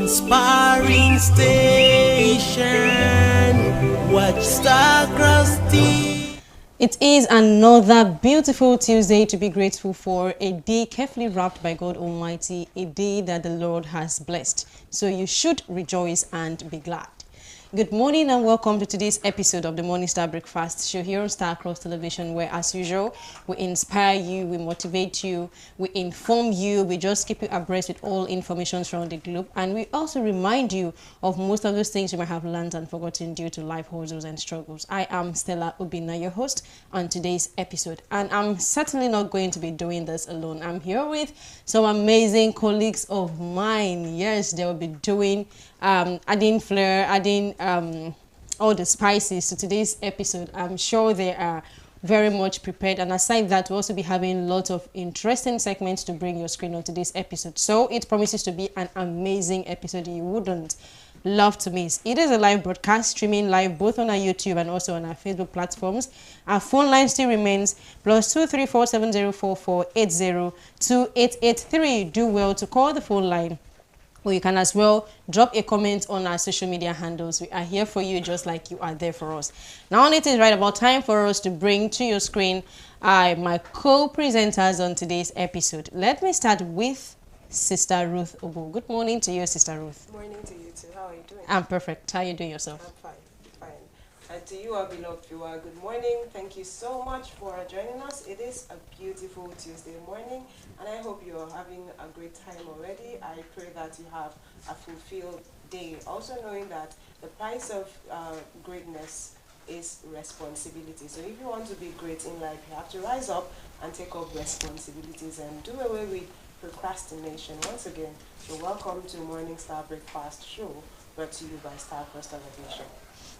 inspiring station. Watch Starcross TV. It is another beautiful Tuesday to be grateful for, a day carefully wrapped by God Almighty, a day that the Lord has blessed. So you should rejoice and be glad. Good morning and welcome to today's episode of the Morning Star Breakfast Show here on Starcross Television, where as usual we inspire you, we motivate you, we inform you, we just keep you abreast with all information around the globe, and we also remind you of most of those things you might have learned and forgotten due to life hustles and struggles. I am Stella Obina, your host on today's episode, and I'm certainly not going to be doing this alone. I'm here with some amazing colleagues of mine. Yes, they will be doing adding flair, adding all the spices to today's episode. I'm sure they are very much prepared, and aside that, we'll also be having lots of interesting segments to bring your screen on today's episode. So it promises to be an amazing episode you wouldn't love to miss. It is a live broadcast, streaming live both on our YouTube and also on our Facebook platforms. Our phone line still remains +234 7044 802883. Do well to call the phone line, or you can as well drop a comment on our social media handles. We are here for you just like you are there for us. Now it is right about time for us to bring to your screen my co-presenters on today's episode. Let me start with Sister Ruth Obu. Good morning to you, Sister Ruth. Good morning to you too. How are you doing? I'm perfect. How are you doing yourself? I'm fine. And to you, our beloved viewer, good morning. Thank you so much for joining us. It is a beautiful Tuesday morning, and I hope you're having a great time already. I pray that you have a fulfilled day. Also knowing that the price of greatness is responsibility. So if you want to be great in life, you have to rise up and take up responsibilities and do away with procrastination. Once again, you're welcome to Morning Star Breakfast Show, brought to you by Starcross Television.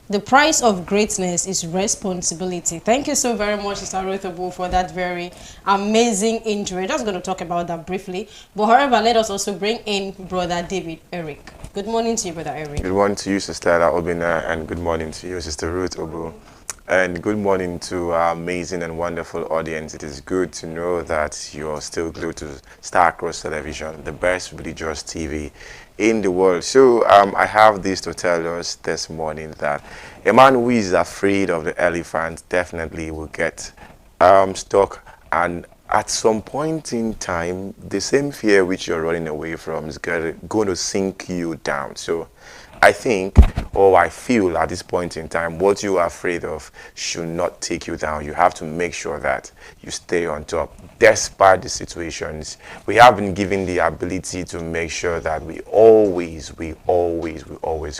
The price of greatness is responsibility. Thank you so very much, Sister Ruth Obu, for that very amazing intro. We're just going to talk about that briefly. But however, let us also bring in Brother David Eric. Good morning to you, Brother Eric. Good morning to you, Sister Obina, and good morning to you, Sister Ruth Obu. And good morning to our amazing and wonderful audience. It is good to know that you're still glued to Starcross Television, the best religious TV in the world. So I have this to tell us this morning, that a man who is afraid of the elephant definitely will get stuck, and at some point in time, the same fear which you're running away from is going to sink you down. So I think, or I feel at this point in time, what you are afraid of should not take you down. You have to make sure that you stay on top. Despite the situations, we have been given the ability to make sure that we always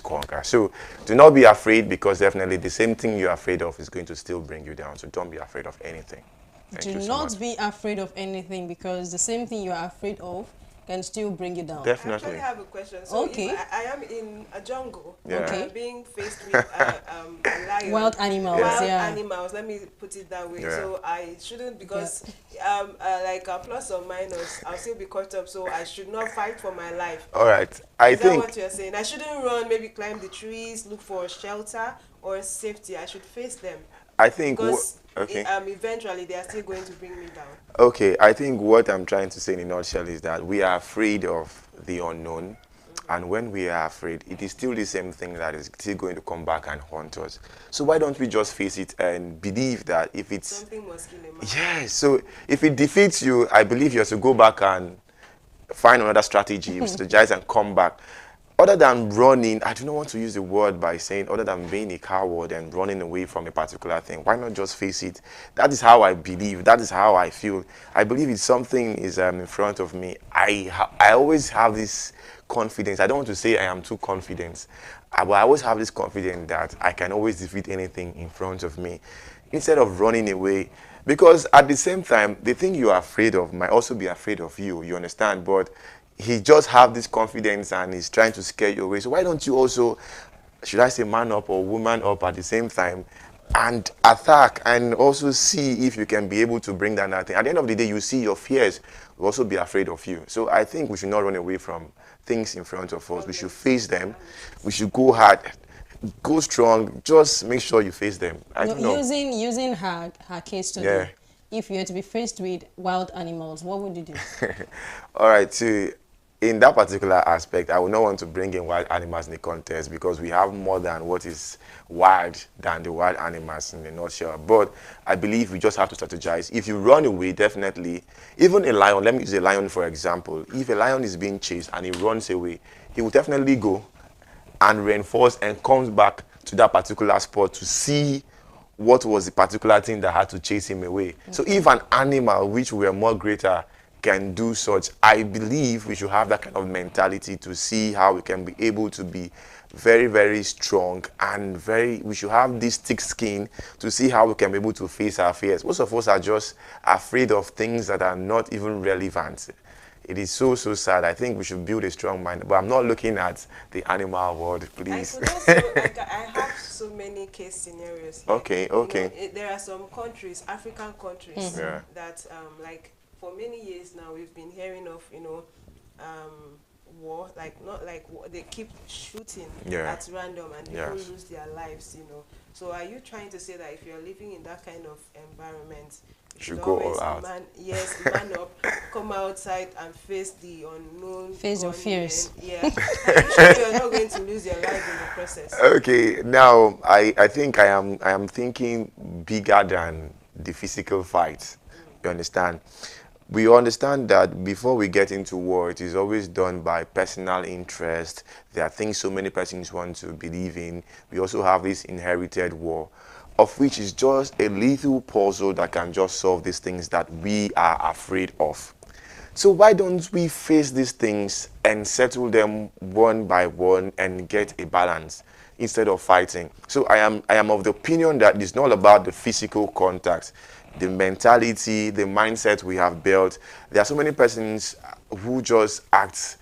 conquer. So do not be afraid, because definitely the same thing you're afraid of is going to still bring you down. So don't be afraid of anything. Do not be afraid of anything, because the same thing you are afraid of can still bring you down. Definitely. I actually have a question. So Okay. if I am in a jungle, Yeah. Okay. being faced with a lion. Wild animals, Wild yeah. animals, let me put it that way. Yeah. So I shouldn't, because like a plus or minus, I'll still be caught up, so I should not fight for my life. All right. I Is that think what you're saying? I shouldn't run, maybe climb the trees, look for shelter or safety. I should face them. Because okay. Eventually they are still going to bring me down. Okay, I think what I'm trying to say in a nutshell is that we are afraid of the unknown, and when we are afraid, it is still the same thing that is still going to come back and haunt us. So why don't we just face it and believe that if it's... Something must kill a man. Yes, so if it defeats you, I believe you have to go back and find another strategy, strategize and come back. Other than running, I do not want to use the word by saying other than being a coward and running away from a particular thing, why not just face it? That is how I believe. That is how I feel. I believe if something is in front of me, I always have this confidence. I don't want to say I am too confident, but I always have this confidence that I can always defeat anything in front of me, instead of running away. Because at the same time, the thing you are afraid of might also be afraid of you, you understand? But he just have this confidence and he's trying to scare you away. So why don't you also, should I say, man up or woman up at the same time and attack, and also see if you can be able to bring down that thing. At the end of the day, you see your fears will also be afraid of you. So I think we should not run away from things in front of us. We should face them. We should go hard, go strong. Just make sure you face them. I don't know. Using her case study. Yeah. If you had to be faced with wild animals, what would you do? All right. So in that particular aspect, I would not want to bring in wild animals in the contest because we have more than what is wild than the wild animals in the nutshell. But I believe we just have to strategize. If you run away, definitely, even a lion, let me use a lion for example. If a lion is being chased and he runs away, he will definitely go and reinforce and comes back to that particular spot to see what was the particular thing that had to chase him away. So if an animal which were more greater can do such, I believe we should have that kind of mentality to see how we can be able to be very, very strong and we should have this thick skin to see how we can be able to face our fears. Most of us are just afraid of things that are not even relevant. It is so sad. I think we should build a strong mind. But I'm not looking at the animal world, please. I could also, like, I have so many case scenarios here. Okay. There are some countries, African countries, that like for many years now we've been hearing of, war, like not like war, they keep shooting at random and people lose their lives, So are you trying to say that if you're living in that kind of environment, you should go all out? Man up, come outside and face the unknown. Face your fears. Yeah. I'm sure you're not going to lose your life in the process. Okay, now I think I am thinking bigger than the physical fight. You understand? We understand that before we get into war, it is always done by personal interest. There are things so many persons want to believe in. We also have this inherited war, of which is just a little puzzle that can just solve these things that we are afraid of. So why don't we face these things and settle them one by one and get a balance instead of fighting? So I am of the opinion that it's not about the physical contact, the mentality, the mindset we have built. There are so many persons who just act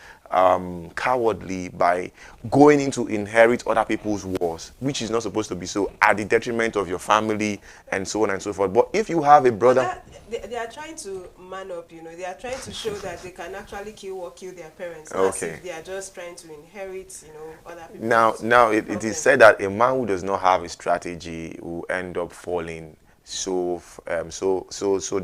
cowardly by going into inherit other people's wars, which is not supposed to be so, at the detriment of your family and so on and so forth. But if you have a brother, they are trying to man up, they are trying to show that they can actually kill their parents. Okay. As if they are just trying to inherit, other people. Now it is said that a man who does not have a strategy will end up falling so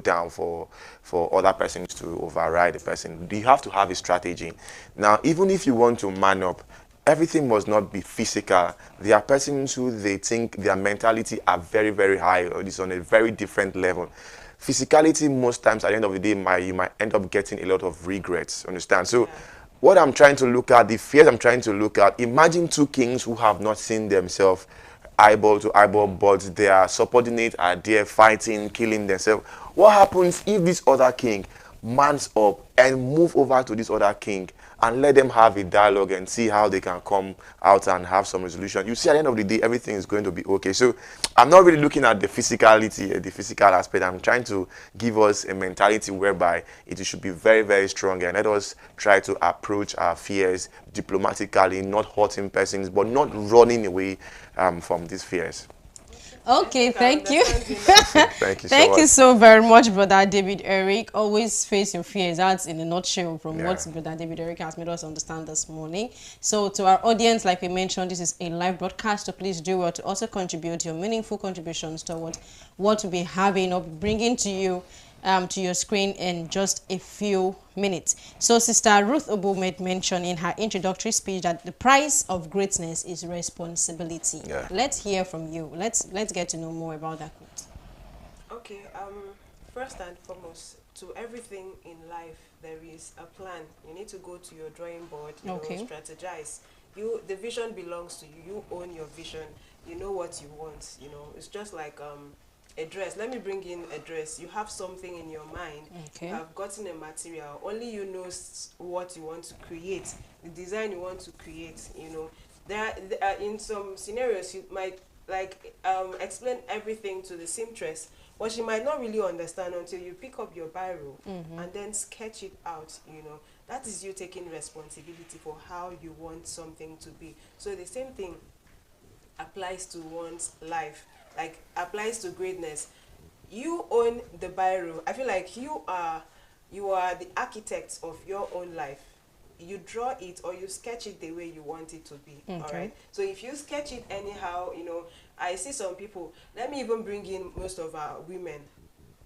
down for other persons to override the person. You have to have a strategy. Now, even if you want to man up, everything must not be physical. There are persons who they think their mentality are very, very high, or it's on a very different level. Physicality, most times at the end of the day, you might end up getting a lot of regrets. Understand? So what I'm trying to look at, the fears I'm trying to look at, imagine two kings who have not seen themselves eyeball to eyeball, but their subordinates are there fighting, killing themselves. What happens if this other king mans up and move over to this other king and let them have a dialogue and see how they can come out and have some resolution? You see, at the end of the day, everything is going to be okay. So I'm not really looking at the physicality, the physical aspect. I'm trying to give us a mentality whereby it should be very, very strong, and let us try to approach our fears diplomatically, not hurting persons, but not running away from these fears. Okay, thank you. Thank you so Thank much. you so very much, Brother David Eric. Always face your fears. That's in a nutshell from what Brother David Eric has made us understand this morning. So to our audience, like we mentioned, this is a live broadcast, so please do well to also contribute your meaningful contributions towards what we'll be having or bringing to you to your screen in just a few minutes. So Sister Ruth Obo made mention in her introductory speech that the price of greatness is responsibility. Let's hear from you. Let's get to know more about that quote. Okay, first and foremost, to everything in life there is a plan. You need to go to your drawing board, strategize. The vision belongs to you. You own your vision. You know what you want. It's just like a dress. Let me bring in a dress. You have something in your mind. Okay. You have gotten a material. Only you know what you want to create, the design you want to create. There are in some scenarios you might explain everything to the seamstress, but she might not really understand until you pick up your biro and then sketch it out. That is you taking responsibility for how you want something to be. So the same thing applies to one's life. Applies to greatness. You own the biro. I feel like you are the architect of your own life. You draw it or you sketch it the way you want it to be. Okay. All right. So if you sketch it anyhow, I see some people. Let me even bring in most of our women.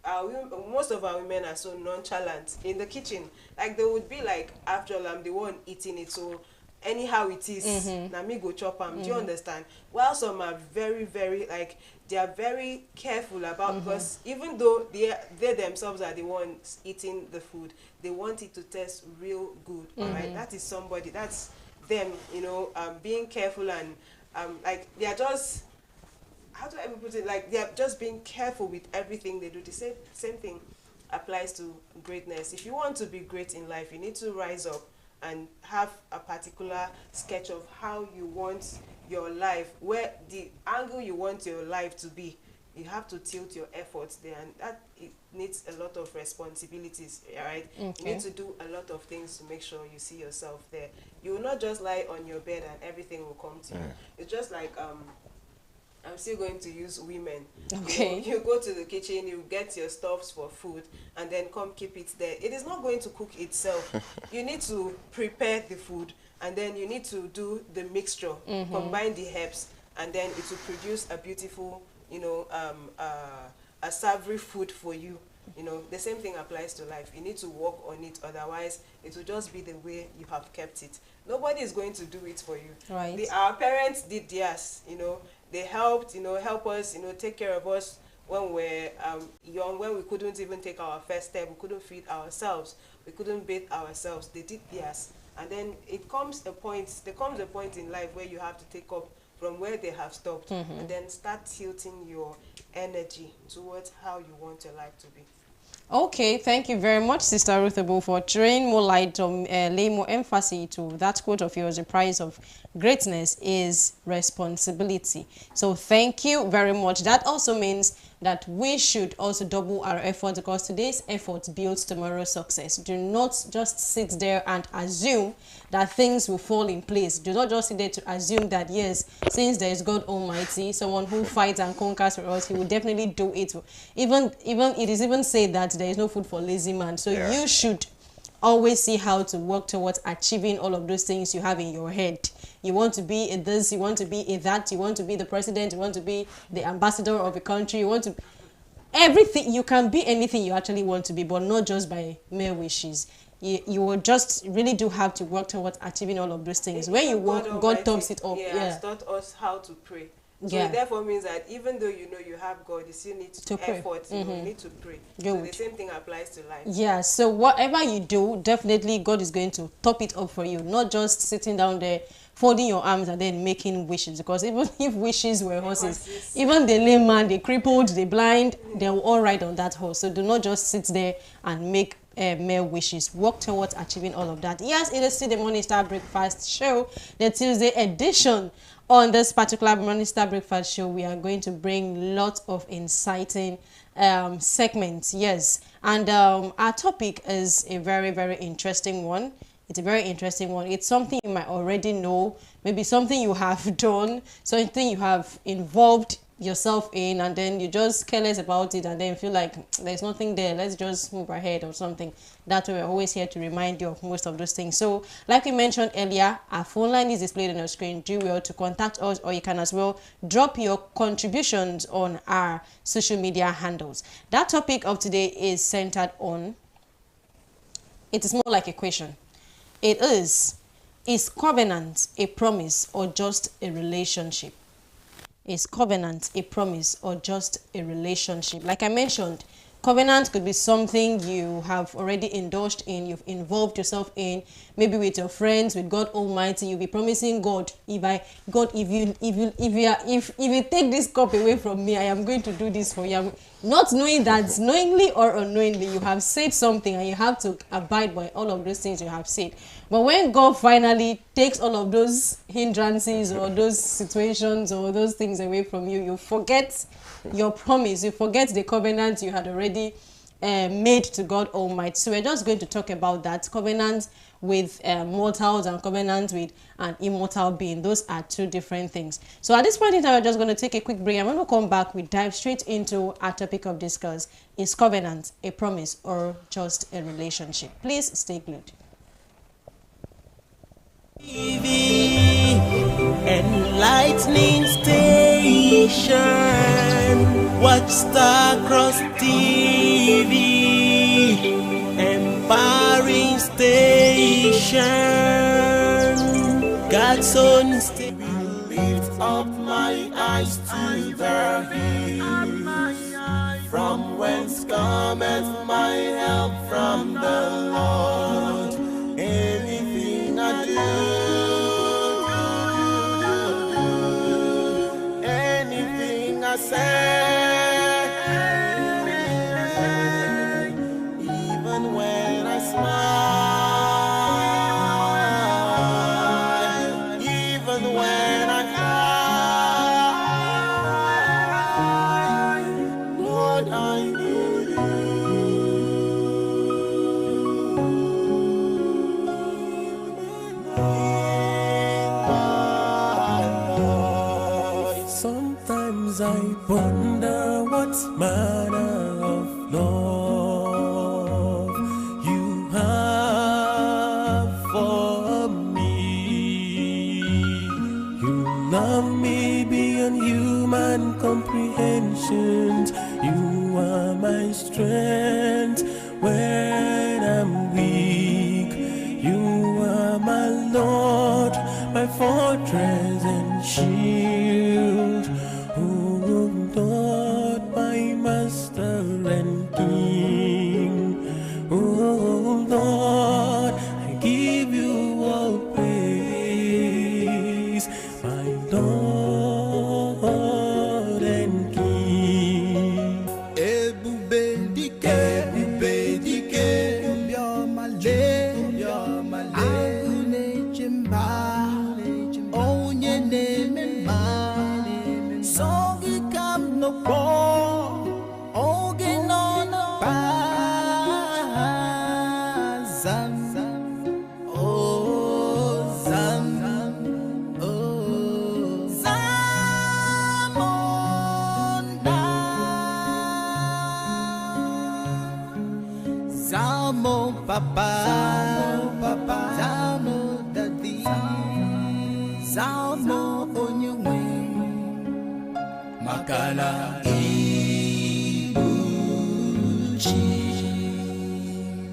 most of our women are so nonchalant in the kitchen. Like they would be like, after all, I'm the one eating it, so anyhow it is, na me go chop am. Do you understand? While some are very, very, like, they are very careful about, because even though they themselves are the ones eating the food, they want it to taste real good. All right, that is somebody, that's them, you know, being careful and like they are just, how do I even put it, like they are just being careful with everything they do. The same thing applies to greatness. If you want to be great in life, you need to rise up and have a particular sketch of how you want your life, where the angle you want your life to be. You have to tilt your efforts there, and that it needs a lot of responsibilities, right? You need to do a lot of things to make sure you see yourself there. You will not just lie on your bed and everything will come to you. It's just like I'm still going to use women. Okay. You go to the kitchen, you get your stuffs for food, and then come keep it there. It is not going to cook itself. You need to prepare the food, and then you need to do the mixture, combine the herbs, and then it will produce a beautiful, you know, a savory food for you. You know, the same thing applies to life. You need to work on it, otherwise it will just be the way you have kept it. Nobody is going to do it for you. Right. Our parents did theirs, you know. They helped, you know, help us, you know, take care of us when we're young, when we couldn't even take our first step, we couldn't feed ourselves, we couldn't bathe ourselves. They did theirs. And then there comes a point in life where you have to take up from where they have stopped, and then start tilting your energy towards how you want your life to be. Okay, thank you very much, Sister Ruth Ebo, for throwing more light on, lay more emphasis to that quote of yours. The price of greatness is responsibility. So thank you very much. That also means that we should also double our efforts, because today's effort builds tomorrow's success. Do not just sit there and assume that things will fall in place. Do not just sit there to assume that, yes, since there is God Almighty, someone who fights and conquers for us, he will definitely do it. Even it is even said that there is no food for lazy man. So you should always see how to work towards achieving all of those things you have in your head. You want to be a this, you want to be a that, you want to be the president, you want to be the ambassador of a country, you want to... Everything, you can be anything you actually want to be, but not just by mere wishes. You will just really do have to work towards achieving all of those things. When you work, God tops it up. Has taught us how to pray. So it therefore means that even though you know you have God, you still need to effort. You need to pray. So the same thing applies to life. Yeah, so whatever you do, definitely God is going to top it up for you. Not just sitting down there, folding your arms and then making wishes. Because even if wishes were horses, even the lame man, the crippled, the blind, they will all ride on that horse. So do not just sit there and make mere wishes. Work towards achieving all of that. Yes, it is still the Morning Star Breakfast Show, the Tuesday edition. On this particular Morning Star Breakfast Show, we are going to bring lots of inciting segments. Yes, and our topic is a very, very interesting one. It's a very interesting one. It's something you might already know, maybe something you have done, something you have involved yourself in, and then you just careless about it and then feel like there's nothing there, let's just move ahead or something. That's why we're always here to remind you of most of those things. So like we mentioned earlier, our phone line is displayed on your screen. Do well to contact us, or you can as well drop your contributions on our social media handles. That topic of today is centered on, it is more like a question. It is covenant a promise or just a relationship? Is covenant a promise or just a relationship? Like I mentioned, covenant could be something you have already indulged in, you've involved yourself in, maybe with your friends, with God Almighty. You'll be promising God, if you take this cup away from me, I am going to do this for you. Not knowing that, knowingly or unknowingly, you have said something and you have to abide by all of those things you have said. But when God finally takes all of those hindrances or those situations or those things away from you, you forget your promise, you forget the covenant you had already made to God Almighty. So we're just going to talk about that, covenant with mortals and covenant with an immortal being. Those are two different things. So at this point in time, we're just going to take a quick break, and when we come back, we dive straight into our topic of discuss. Is covenant a promise or just a relationship? Please stay glued. TV, enlightening station, watch Star Cross TV. God's own still. Lift up my eyes to the hills, from whence cometh my help from the Lord. Anything I do, anything I say, even when I smile, even when I cry, Lord, I need you. Sometimes I wonder what manner of love you have for me. You love me beyond human comprehensions. You are my strength when I'm weak. You are my Lord, my fortress and shield. Oh Lord, my master and king. Oh Lord, I give you all praise, my Lord and King. Ebubedike, Agunechimba, onye na-eme mma, so gị ka m nọkpọ, oge nọ n'akpa, zam, oh zam, oh zamonda, zamo papa, zamo daddy, zamo onye nwe, makana ibuchi.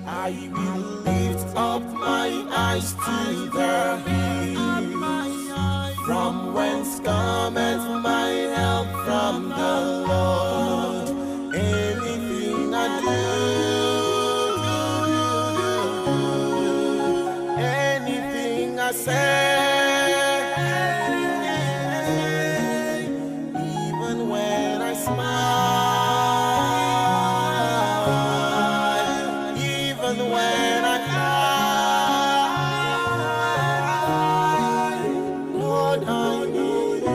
I will lift up my eyes to the hills, from whence cometh my help from the Lord. Anything I do, anything I say, even when I smile, even when I cry, Lord, I need you.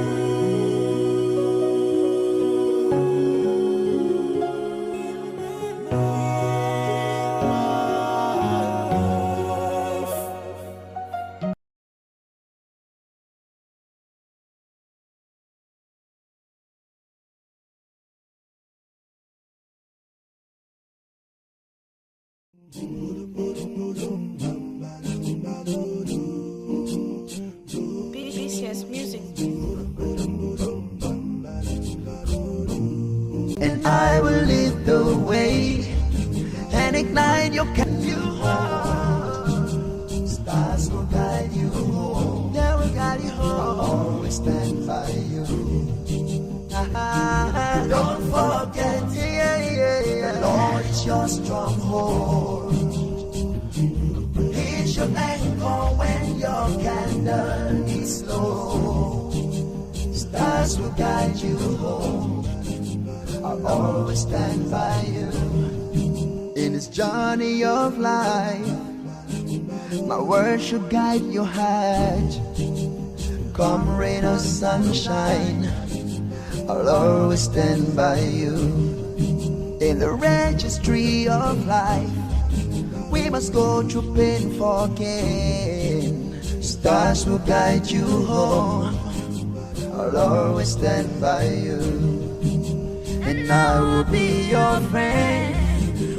BCS Music. And I will lead the way and ignite your stars will guide you home. They will guide you home. I'll always stand by you. Don't forget, the Lord is your stronghold. He's your anchor when your candle is low. Stars will guide you home. I'll always stand by you. In this journey of life, my word should guide your heart. Come rain or sunshine, I'll always stand by you. In the registry of life, we must go through pain for gain. Stars will guide you home. I'll always stand by you. And I will be your friend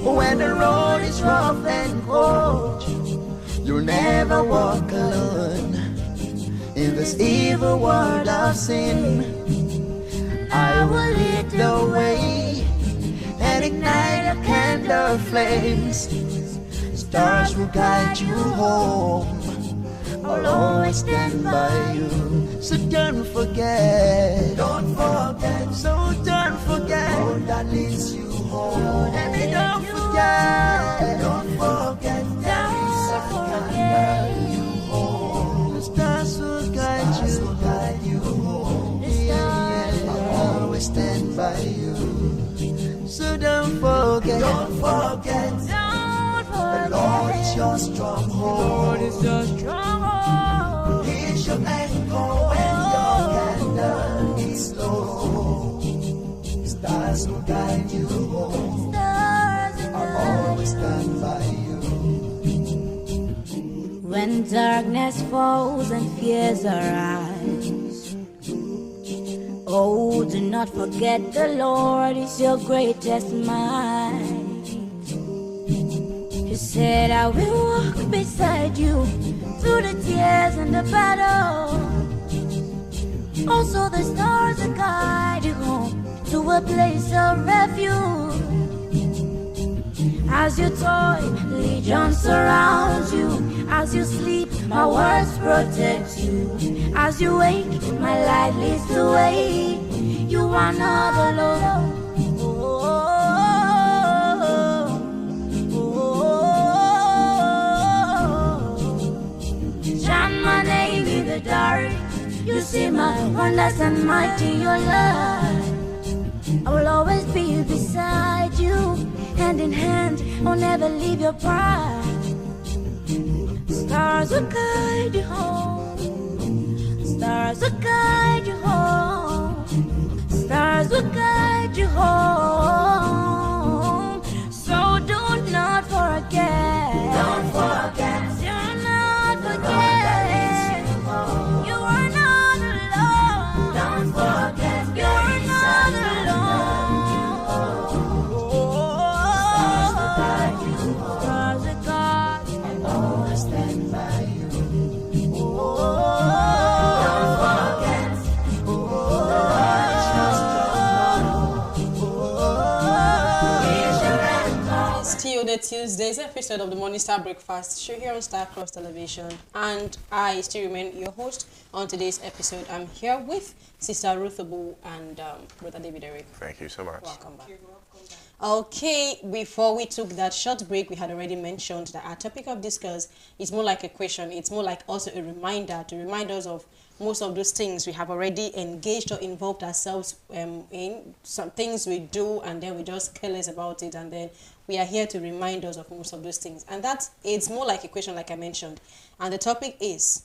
when the road is rough and cold. You'll never walk alone in this evil world of sin. I will lead the way and ignite a candle flames. Stars will guide you home. I'll always stand by you. So don't forget. Don't forget. So don't forget. Road that leads you home. And don't forget. Don't forget. Don't forget. You home. The stars will guide you home. Yeah, I'll always stand by you. So don't forget. Don't forget. The Lord is your stronghold. The Lord is your stronghold. He is your anchor when your candle is low. Stars will guide you home. I'll always stand by you. When darkness falls and fears arise, oh, do not forget the Lord is your greatest might. He said, I will walk beside you through the tears and the battle. Also the stars will guide you home to a place of refuge. As you toil, legion surrounds you. As you sleep, my words protect you. As you wake, my light leads the way. You are not alone. Shine my name in the dark. You see my wonders and mighty your love. I will always be beside you, hand in hand. I'll never leave your pride. Stars will guide you home. Stars will guide you home. Stars will guide you home. So do not forget. Don't forget. Do not forget. You are not alone. Don't forget. You are not alone. Stars will guide you. I'll always stand by you. Don't forget. The Lord is your stronghold. Still the Tuesday's episode of the Morning Star Breakfast show here on Star Cross Television, and I still remain your host on today's episode. I'm here with Sister Ruth Obu and Brother David Eric. Thank you so much. Welcome back. Okay, before we took that short break, we had already mentioned that our topic of discuss is more like a question. It's more like also a reminder to remind us of most of those things we have already engaged or involved ourselves in. Some things we do and then we just careless about it, and then we are here to remind us of most of those things. And it's more like a question, like I mentioned. And the topic is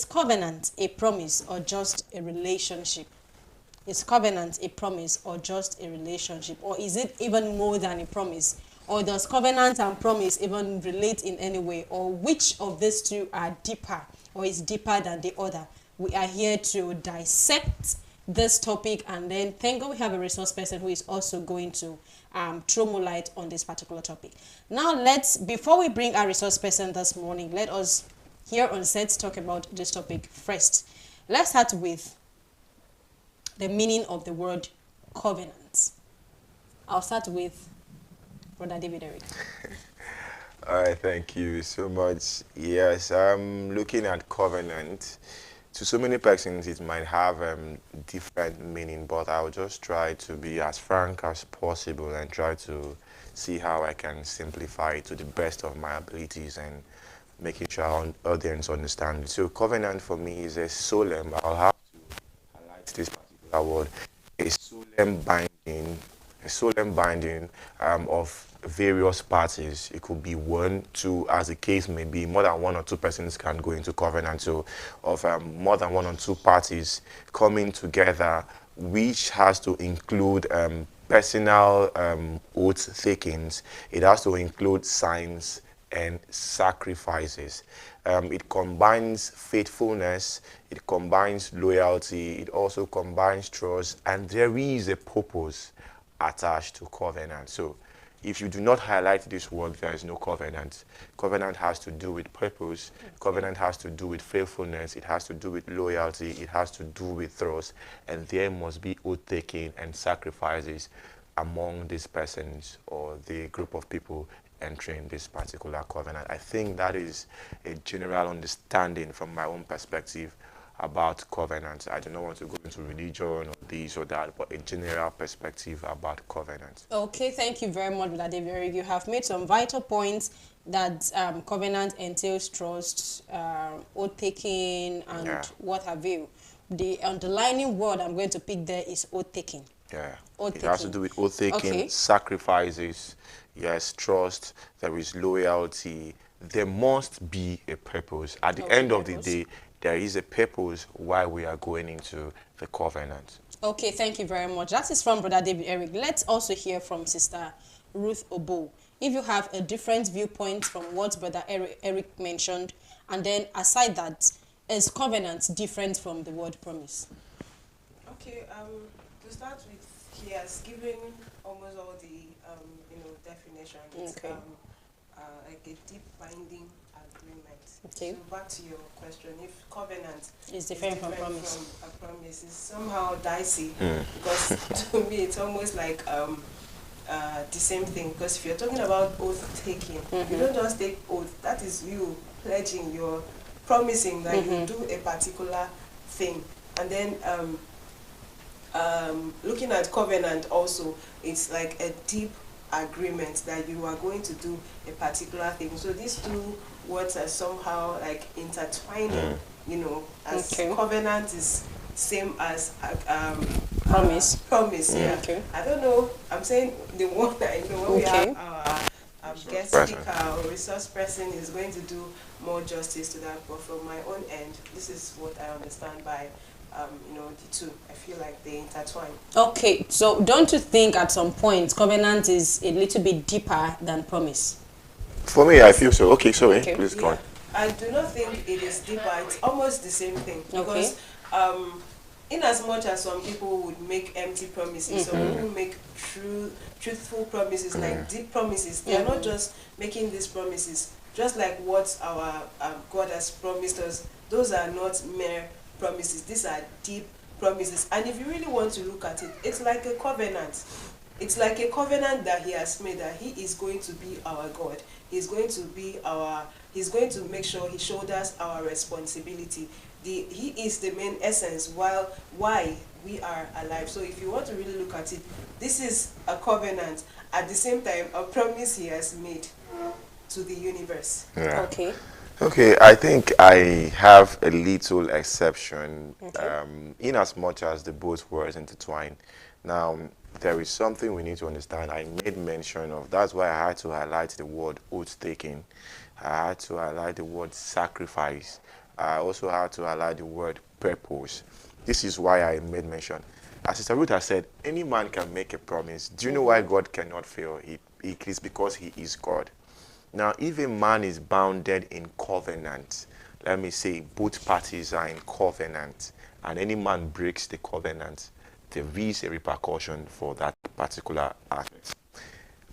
covenant a promise or just a relationship? Is covenant a promise or just a relationship? Or is it even more than a promise? Or does covenant and promise even relate in any way? Or which of these two are deeper or is deeper than the other? We are here to dissect this topic, and then thank God we have a resource person who is also going to throw more light on this particular topic. Now before we bring our resource person this morning, let us here on set talk about this topic first. Let's start with the meaning of the word covenant. I'll start with Brother David Eric. All right, thank you so much. Yes, I'm looking at covenant. To so many persons, it might have different meaning, but I'll just try to be as frank as possible and try to see how I can simplify it to the best of my abilities and making sure our audience understand. So covenant for me is a solemn, I'll have to highlight this particular word, a solemn binding of various parties. It could be 1, 2, as the case may be. More than 1 or 2 persons can go into covenant. So of more than 1 or 2 parties coming together, which has to include personal oath takings. It has to include signs and sacrifices. It combines faithfulness, it combines loyalty, it also combines trust, and there is a purpose attached to covenant. So if you do not highlight this word, there is no covenant. Covenant has to do with purpose. Covenant has to do with faithfulness. It has to do with loyalty. It has to do with trust. And there must be oath-taking and sacrifices among these persons or the group of people entering this particular covenant. I think that is a general understanding from my own perspective about covenants. I do not want to go into religion or this or that, but a general perspective about covenants. Okay, thank you very much, Brother David. You have made some vital points that covenant entails trust, oath taking, and what have you. The underlining word I'm going to pick there is oath taking. Yeah, Oath it has to taking. do with oath taking, Okay. sacrifices, yes, trust, there is loyalty. There must be a purpose. At the Okay, end of the purpose. day, there is a purpose why we are going into the covenant. Okay, thank you very much. That is from Brother David Eric. Let's also hear from Sister Ruth Obo. If you have a different viewpoint from what Brother Eric mentioned, and then aside that, is covenant different from the word promise? Okay, to start with, he has given almost all the, definitions. Okay. Like a deep binding agreement. Okay. So back to your question, if covenant It's different from promise. from a promise, it's somehow dicey because to me it's almost like the same thing. Because if you're talking about oath taking, you don't just take oath. That is you pledging, you're promising that you do a particular thing, and then looking at covenant also, it's like a deep agreement that you are going to do a particular thing. So these two words are somehow like intertwining, as Okay. covenant is same as Promise. Promise, yeah. Okay. I don't know. I'm saying the one that I know when we Okay. have our guest person. speaker or resource person is going to do more justice to that. But from my own end, this is what I understand by the two. I feel like they intertwine. Okay, so don't you think at some point covenant is a little bit deeper than promise? For me, I feel so. Okay, sorry, Okay. please go on. I do not think it is deeper. It's almost the same thing. Okay. Because in as much as some people would make empty promises, some people make truthful promises, like deep promises. They are not just making these promises. Just like what our God has promised us, those are not mere promises. These are deep promises. And if you really want to look at it, it's like a covenant. It's like a covenant that he has made, that he is going to be our God. He's going to be he's going to make sure he shoulders our responsibility. He is the main essence why we are alive. So if you want to really look at it, this is a covenant. At the same time, a promise he has made to the universe. Yeah. Okay. Okay, I think I have a little exception, Okay. in as much as the both words intertwine. Now, there is something we need to understand. I made mention of, that's why I had to highlight the word oath taking. I had to highlight the word sacrifice. I also had to highlight the word purpose. This is why I made mention. As Sister Ruth has said, any man can make a promise. Do you know why God cannot fail? It is because he is God. Now, if a man is bounded in covenant, let me say both parties are in covenant, and any man breaks the covenant, there is a repercussion for that particular act.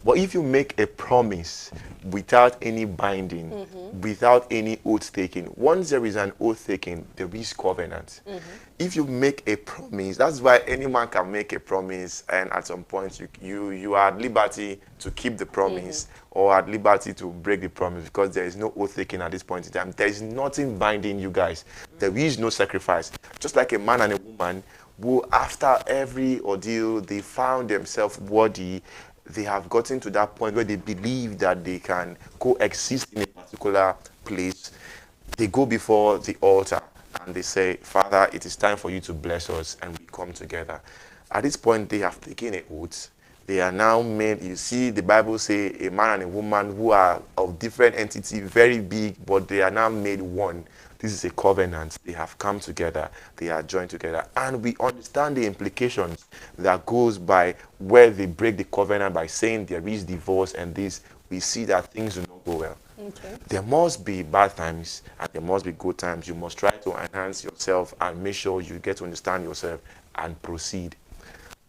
But if you make a promise without any binding, without any oath taking, once there is an oath taking, there is covenant. If you make a promise, that's why any man can make a promise, and at some point you are at liberty to keep the promise or at liberty to break the promise, because there is no oath taking at this point in time. There is nothing binding you guys. There is no sacrifice. Just like a man and a woman who, after every ordeal, they found themselves worthy. They have gotten to that point where they believe that they can coexist in a particular place. They go before the altar and they say, Father, it is time for you to bless us, and we come together. At this point, they have taken an oath. They are now made, you see, the Bible say a man and a woman who are of different entity, very big, but they are now made one. This is a covenant. They have come together. They are joined together. And we understand the implications that goes by where they break the covenant by saying there is divorce and this. We see that things do not go well. Okay. There must be bad times and there must be good times. You must try to enhance yourself and make sure you get to understand yourself and proceed.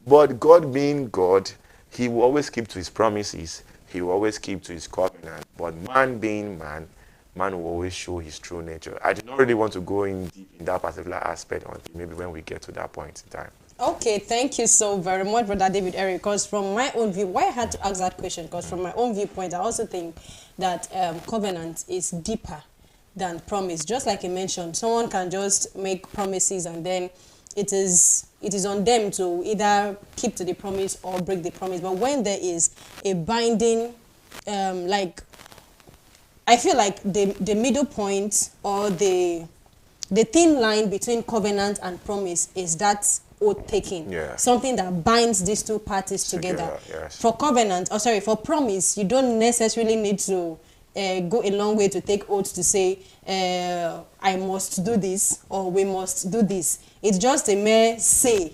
But God being God, he will always keep to his promises. He will always keep to his covenant. But man being man, man will always show his true nature. I do not really want to go in deep in that particular aspect until maybe when we get to that point in time. Okay, thank you so very much, Brother David Eric. Because from my own view, why I had to ask that question, because from my own viewpoint, I also think that covenant is deeper than promise. Just like you mentioned, someone can just make promises and then it is on them to either keep to the promise or break the promise. But when there is a binding, like, I feel like the middle point or the thin line between covenant and promise is that oath taking. Yeah. Something that binds these two parties together. Yes. For covenant, for promise, you don't necessarily need to go a long way to take oath to say, I must do this or we must do this. It's just a mere say.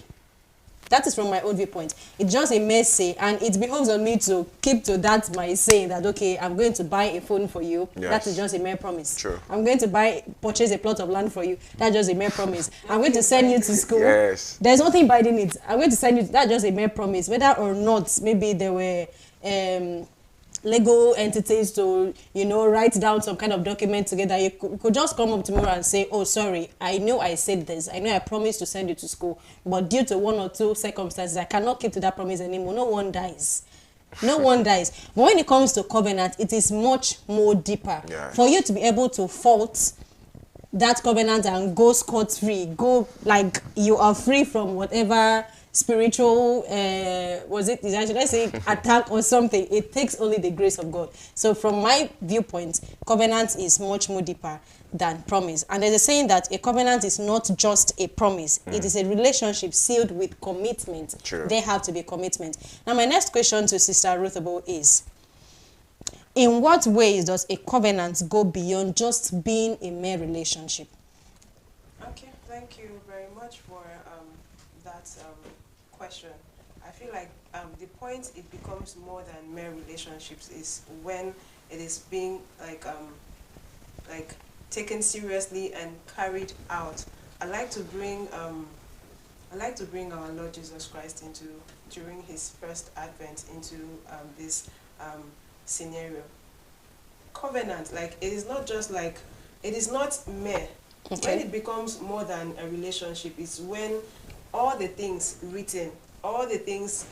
That is from my own viewpoint. It's just a mere say, and it behoves on me to keep to that my saying that, okay, I'm going to buy a phone for you. Yes. That is just a mere promise. True. I'm going to purchase a plot of land for you. That's just a mere promise. I'm going to send you to school. Yes. There's nothing binding it. I'm going to send you. That's just a mere promise. Whether or not maybe there were legal entities to, write down some kind of document together, you could just come up tomorrow and say, oh, sorry, I know I said this. I know I promised to send you to school, but due to one or two circumstances, I cannot keep to that promise anymore. No one dies. No one dies. But when it comes to covenant, it is much more deeper. Yes. For you to be able to fault that covenant and go scot-free, go like you are free from whatever spiritual should I say attack or something, it takes only the grace of God. So from my viewpoint, covenant is much more deeper than promise. And there's a saying that a covenant is not just a promise, it is a relationship sealed with commitment. True. There have to be commitment. Now my next question to Sister Ruth Abo is, in what ways does a covenant go beyond just being a mere relationship? Okay, thank you very much for that question. I feel like the point it becomes more than mere relationships is when it is being like taken seriously and carried out. I like to bring our Lord Jesus Christ during his first advent into this scenario. Covenant, like, it is not just like, it is not mere. Okay. When it becomes more than a relationship, it's when all the things written, all the things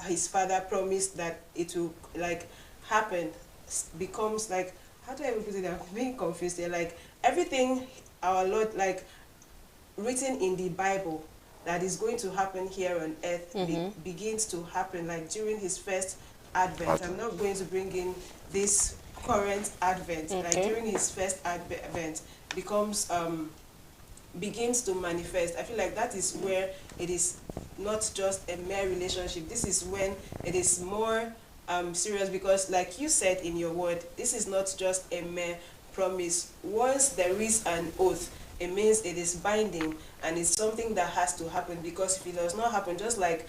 his father promised that it will like happen, becomes like, how do I even put it? I'm being confused here. Like, everything our Lord, like, written in the Bible that is going to happen here on earth begins to happen, like, during his first advent. I'm not going to bring in this current advent. Okay. Like, during his first advent begins to manifest. I feel like that is where it is not just a mere relationship. This is when it is more serious, because like you said in your word, this is not just a mere promise. Once there is an oath, it means it is binding and it's something that has to happen, because if it does not happen, just like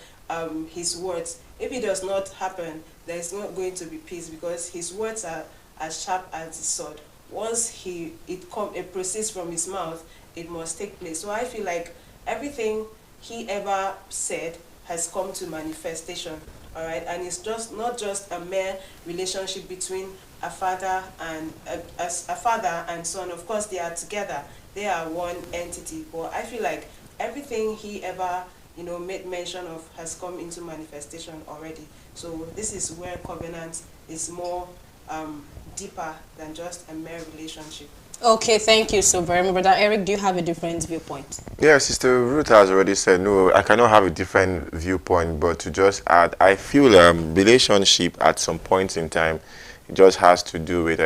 his words, if it does not happen, there is not going to be peace, because his words are as sharp as the sword. Once it proceeds from his mouth, it must take place. So I feel like everything he ever said has come to manifestation. All right, and it's just not just a mere relationship between a father and a father and son. Of course, they are together; they are one entity. But I feel like everything he ever made mention of has come into manifestation already. So this is where covenant is more deeper than just a mere relationship. Okay, thank you so very much. Brother Eric, do you have a different viewpoint? Yeah, Sister Ruth has already said, no, I cannot have a different viewpoint, but to just add, I feel relationship at some point in time, it just has to do with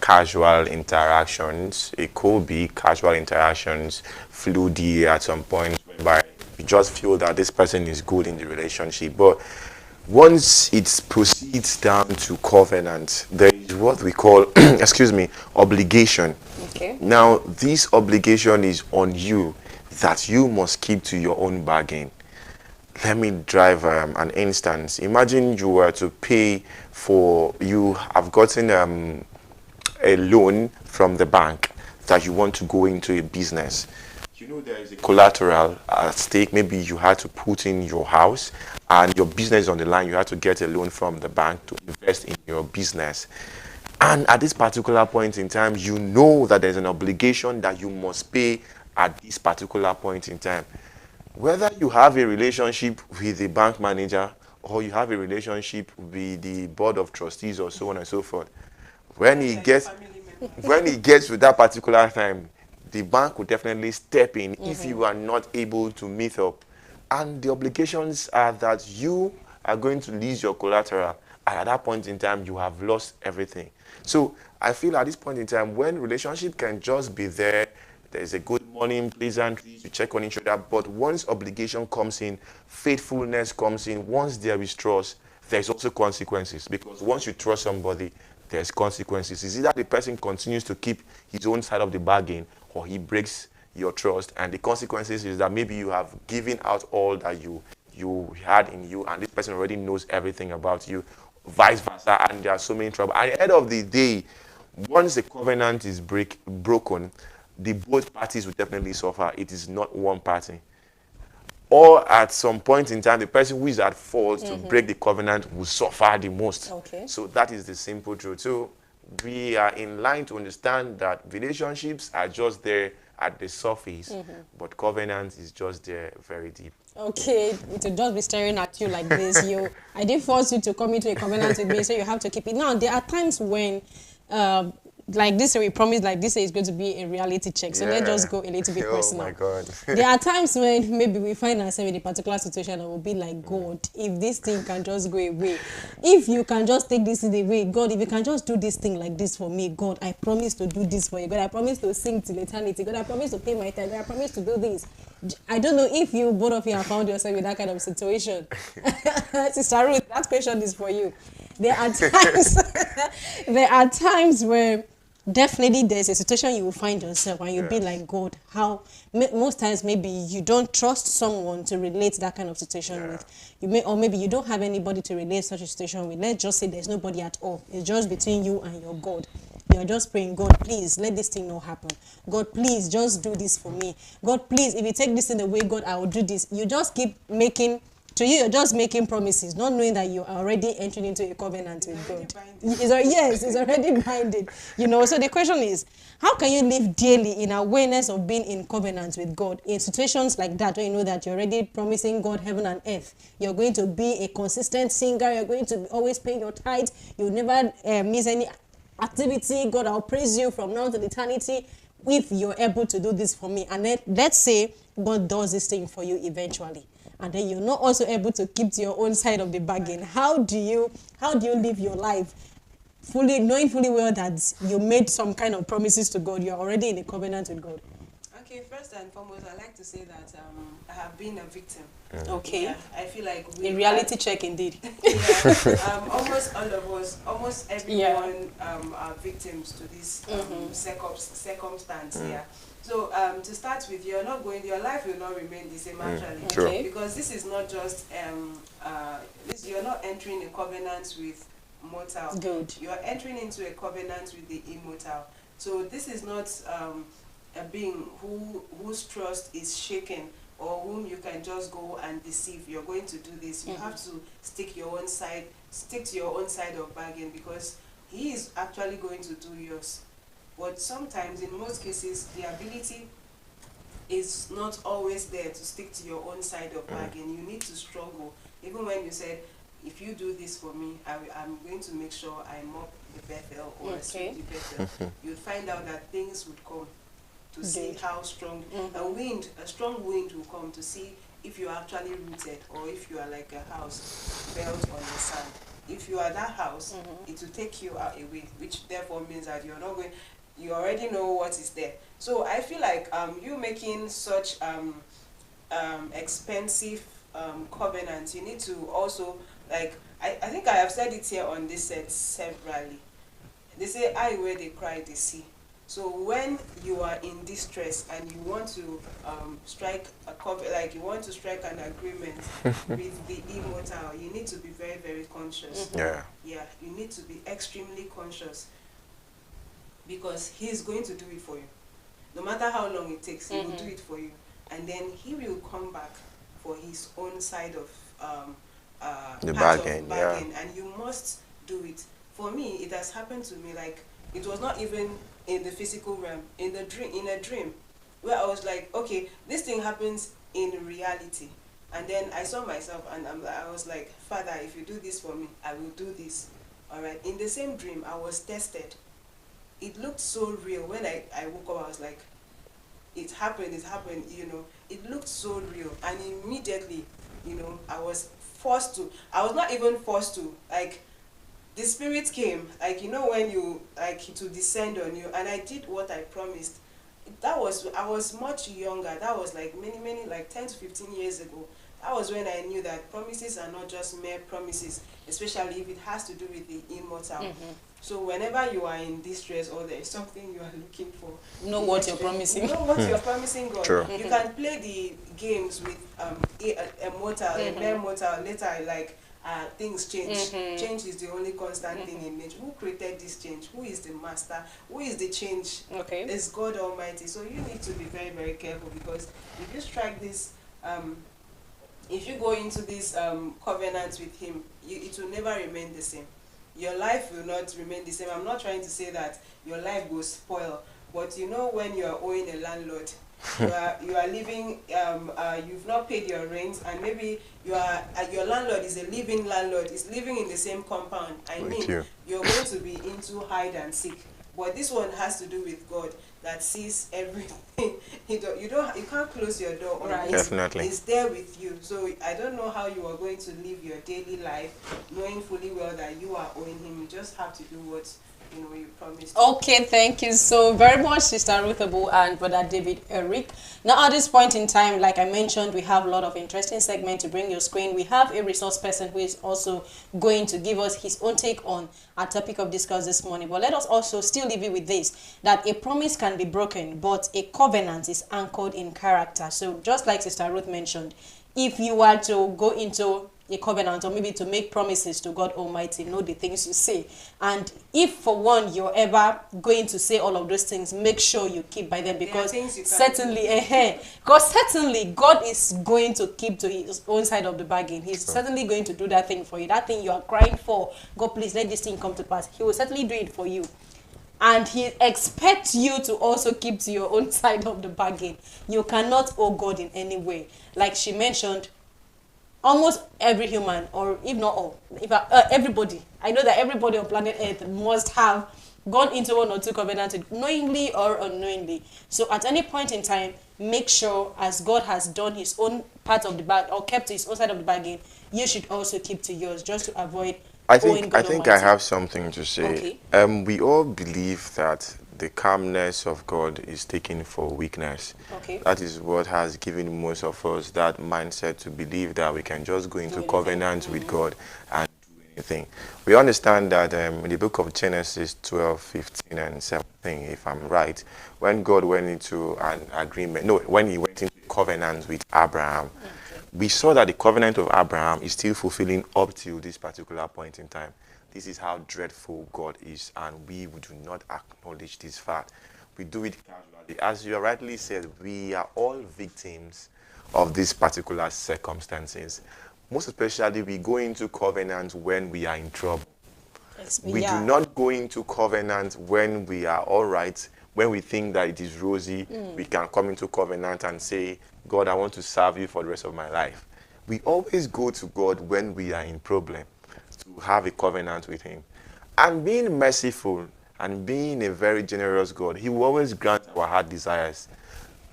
casual interactions. It could be casual interactions, fluidity at some point, whereby you just feel that this person is good in the relationship. But once it proceeds down to covenant, there is what we call, excuse me, obligation. Okay. Now, this obligation is on you, that you must keep to your own bargain. Let me drive an instance. Imagine you were to pay for, you have gotten a loan from the bank that you want to go into a business. There is a collateral at stake. Maybe you had to put in your house and your business is on the line. You had to get a loan from the bank to invest in your business. And at this particular point in time, you know that there's an obligation that you must pay at this particular point in time. Whether you have a relationship with the bank manager or you have a relationship with the board of trustees or so on and so forth, when he gets to that particular time, the bank will definitely step in if you are not able to meet up. And the obligations are that you are going to lose your collateral. And at that point in time, you have lost everything. So I feel at this point in time, when relationship can just be there, there's a good morning, pleasantly, you check on each other. But once obligation comes in, faithfulness comes in, once there is trust, there's also consequences. Because once you trust somebody, there's consequences. It's either the person continues to keep his own side of the bargain or he breaks your trust. And the consequences is that maybe you have given out all that you had in you, and this person already knows everything about you, vice versa, and there are so many trouble. At the end of the day, once the covenant is broken, the both parties will definitely suffer. It is not one party. Or at some point in time, the person who is at fault to break the covenant will suffer the most. Okay. So that is the simple truth. So we are in line to understand that relationships are just there at the surface, but covenant is just there very deep. Okay, it will just be staring at you like this. I didn't force you to come into a covenant with me, so you have to keep it. Now, there are times when, like this, we promise, like this is going to be a reality check. So let's just go a little bit personal. Oh my God. There are times when maybe we find ourselves in a particular situation and we'll be like, God, if this thing can just go away, if you can just take this thing away, God, if you can just do this thing like this for me, God, I promise to do this for you. God, I promise to sing till eternity. God, I promise to pay my tithe. God, I promise to do this. I don't know if you, both of you, have found yourself in that kind of situation. Sister Ruth, that question is for you. There are times where definitely there's a situation you will find yourself and you'll be like, God, how most times maybe you don't trust someone to relate that kind of situation with. Or maybe you don't have anybody to relate such a situation with. Let's just say there's nobody at all. It's just between you and your God. You're just praying, God, please let this thing not happen. God, please just do this for me. God, please, if you take this in away, God, I will do this. You just keep making, to you, you're just making promises, not knowing that you are already entering into a covenant with God. Yes, it's already binding. So the question is, how can you live daily in awareness of being in covenant with God in situations like that, where you know that you're already promising God heaven and earth? You're going to be a consistent singer. You're going to always pay your tithe. You'll never miss any activity. God, I'll praise you from now to eternity if you're able to do this for me. And then let's say God does this thing for you eventually, and then you're not also able to keep to your own side of the bargain. How do you live your life knowing fully well that you made some kind of promises to God? You're already in a covenant with God. Okay, first and foremost, I like to say that I have been a victim. Okay. Yeah, I feel like A reality check indeed. Almost all of us, almost everyone are victims to this circumstance here. So to start with, your life will not remain the same actually. Okay. Because this is not just you're not entering a covenant with mortal. Good. You are entering into a covenant with the immortal. So this is not a being whose trust is shaken, or whom you can just go and deceive. You're going to do this. You have to stick to your own side of bargain, because he is actually going to do yours. But sometimes, in most cases, the ability is not always there to stick to your own side of bargain. You need to struggle. Even when you said, if you do this for me, I'm going to make sure I mop the Bethel or sweep the Bethel. You'll find out that things would come to see how strong a strong wind will come to see if you are actually rooted, or if you are like a house built on the sand. If you are that house, it will take you out away, which therefore means that you're not going. You already know what is there. So I feel like you making such expensive covenants, you need to also, like, I think I have said it here on this set severally. They say, I where they cry, they see. So when you are in distress and you want to strike you want to strike an agreement with the immortal, you need to be very, very conscious. Yeah, you need to be extremely conscious, because he's going to do it for you. No matter how long it takes, he will do it for you. And then he will come back for his own side of the bargain. And you must do it. For me, it has happened to me, like, it was not even in the physical realm, in a dream, where I was like, okay, this thing happens in reality. And then I saw myself, and I was like, Father, if you do this for me, I will do this. All right. In the same dream, I was tested. It looked so real. When I woke up, I was like, it happened, you know. It looked so real. And immediately, you know, I was not even forced to, like, the Spirit came, like, you know, when you, like, to descend on you, and I did what I promised. I was much younger. That was like many, like 10 to 15 years ago. That was when I knew that promises are not just mere promises, especially if it has to do with the immortal. So whenever you are in distress or there is something you are looking for, Know what you're promising. Know what you're promising God. True. You can play the games with a mortal, a mere mortal. Later, like, things change. Change is the only constant thing in nature. Who created this change? Who is the master? Who is the change? Okay. It's God Almighty. So you need to be very, very careful, because if you strike this, if you go into this covenant with Him, it will never remain the same. Your life will not remain the same. I'm not trying to say that your life will spoil, but you know, when you are owing a landlord, you are living, you've not paid your rent, and maybe your landlord is a living landlord, is living in the same compound. You're going to be into hide and seek. But this one has to do with God that sees everything. You can't close your door on it. Definitely. It's there with you. So I don't know how you are going to live your daily life, knowing fully well that you are owing Him. You just have to do what you promised. Okay, thank you so very much, Sister Ruth Abu and Brother David Eric. Now, at this point in time, like I mentioned, we have a lot of interesting segments to bring your screen. We have a resource person who is also going to give us his own take on our topic of discuss this morning. But let us also still leave you with this, that a promise can be broken, but a covenant is anchored in character. So just like Sister Ruth mentioned, if you are to go into a covenant, or maybe to make promises to God Almighty, know the things you say. And if for one you're ever going to say all of those things, make sure you keep by them, because certainly God is going to keep to His own side of the bargain. He's certainly going to do that thing for you. That thing you are crying for, God, please let this thing come to pass. He will certainly do it for you. And He expects you to also keep to your own side of the bargain. You cannot owe God in any way. Like she mentioned, almost every human, or if not all, everybody, I know that everybody on planet Earth must have gone into one or two covenants, knowingly or unknowingly. So at any point in time, make sure, as God has done His own part of the bag, or kept His own side of the bargain, you should also keep to yours, just to avoid owing God Almighty. I have something to say. Okay. We all believe that the calmness of God is taken for weakness. Okay. That is what has given most of us that mindset to believe that we can just go into covenant with God and do anything. We understand that in the book of Genesis 12, 15, and 17, if I'm right, when God went into an agreement, when He went into covenant with Abraham, we saw that the covenant of Abraham is still fulfilling up till this particular point in time. This is how dreadful God is, and we do not acknowledge this fact. We do it casually. As you rightly said, we are all victims of these particular circumstances. Most especially, we go into covenant when we are in trouble. We do not go into covenant when we are all right, when we think that it is rosy. We can come into covenant and say, God, I want to serve you for the rest of my life. We always go to God when we are in problem, to have a covenant with Him. And being merciful and being a very generous God, He will always grant our heart desires,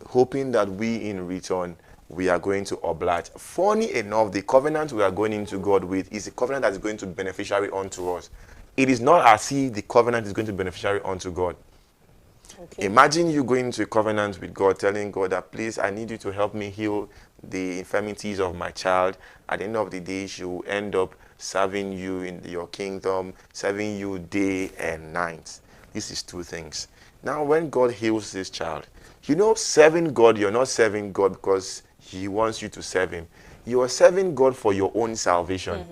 hoping that we in return, we are going to oblige. Funny enough, the covenant we are going into God with is a covenant that is going to be beneficiary unto us. It is not as if the covenant is going to be beneficiary unto God. Okay. Imagine you going into a covenant with God, telling God that, please, I need you to help me heal the infirmities of my child. At the end of the day, she will end up serving you in your kingdom, serving you day and night. This is two things. Now, when God heals this child, serving God, you're not serving God because He wants you to serve Him. You are serving God for your own salvation.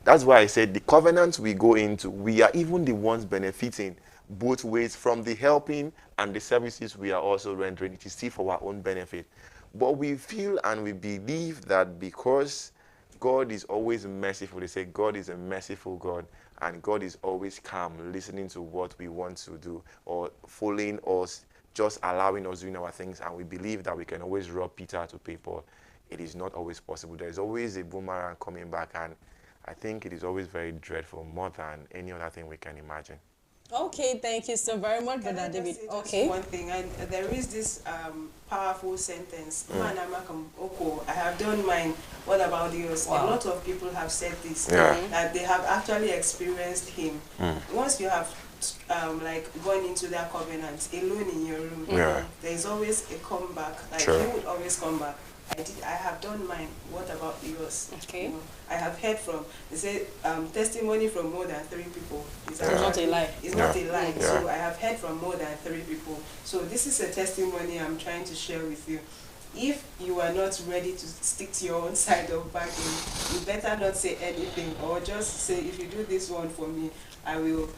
That's why I said the covenant we go into, we are even the ones benefiting both ways from the helping and the services we are also rendering. It is still for our own benefit. But we feel and we believe that because God is always merciful, they say God is a merciful God, and God is always calm, listening to what we want to do, or following us, just allowing us doing our things, and we believe that we can always rob Peter to pay Paul. it is not always possible. There is always a boomerang coming back, and I think it is always very dreadful, more than any other thing we can imagine. Okay, thank you so very much, Can I Brother just David. say just Okay. one thing, and there is this powerful sentence. I have done mine. What about yours? Wow. A lot of people have said this, Yeah. that they have actually experienced him. Once you have like gone into that covenant alone in your room, Yeah. there is always a comeback. Like Sure. he would always come back. I have done mine. What about yours? Okay. You know, I have heard from, they say, testimony from more than 3 people. Is It's not a lie. It's not Yeah. a lie. Yeah. So I have heard from more than 3 people. So this is a testimony I'm trying to share with you. If you are not ready to stick to your own side of bargain, you better not say anything, or just say, if you do this one for me, I will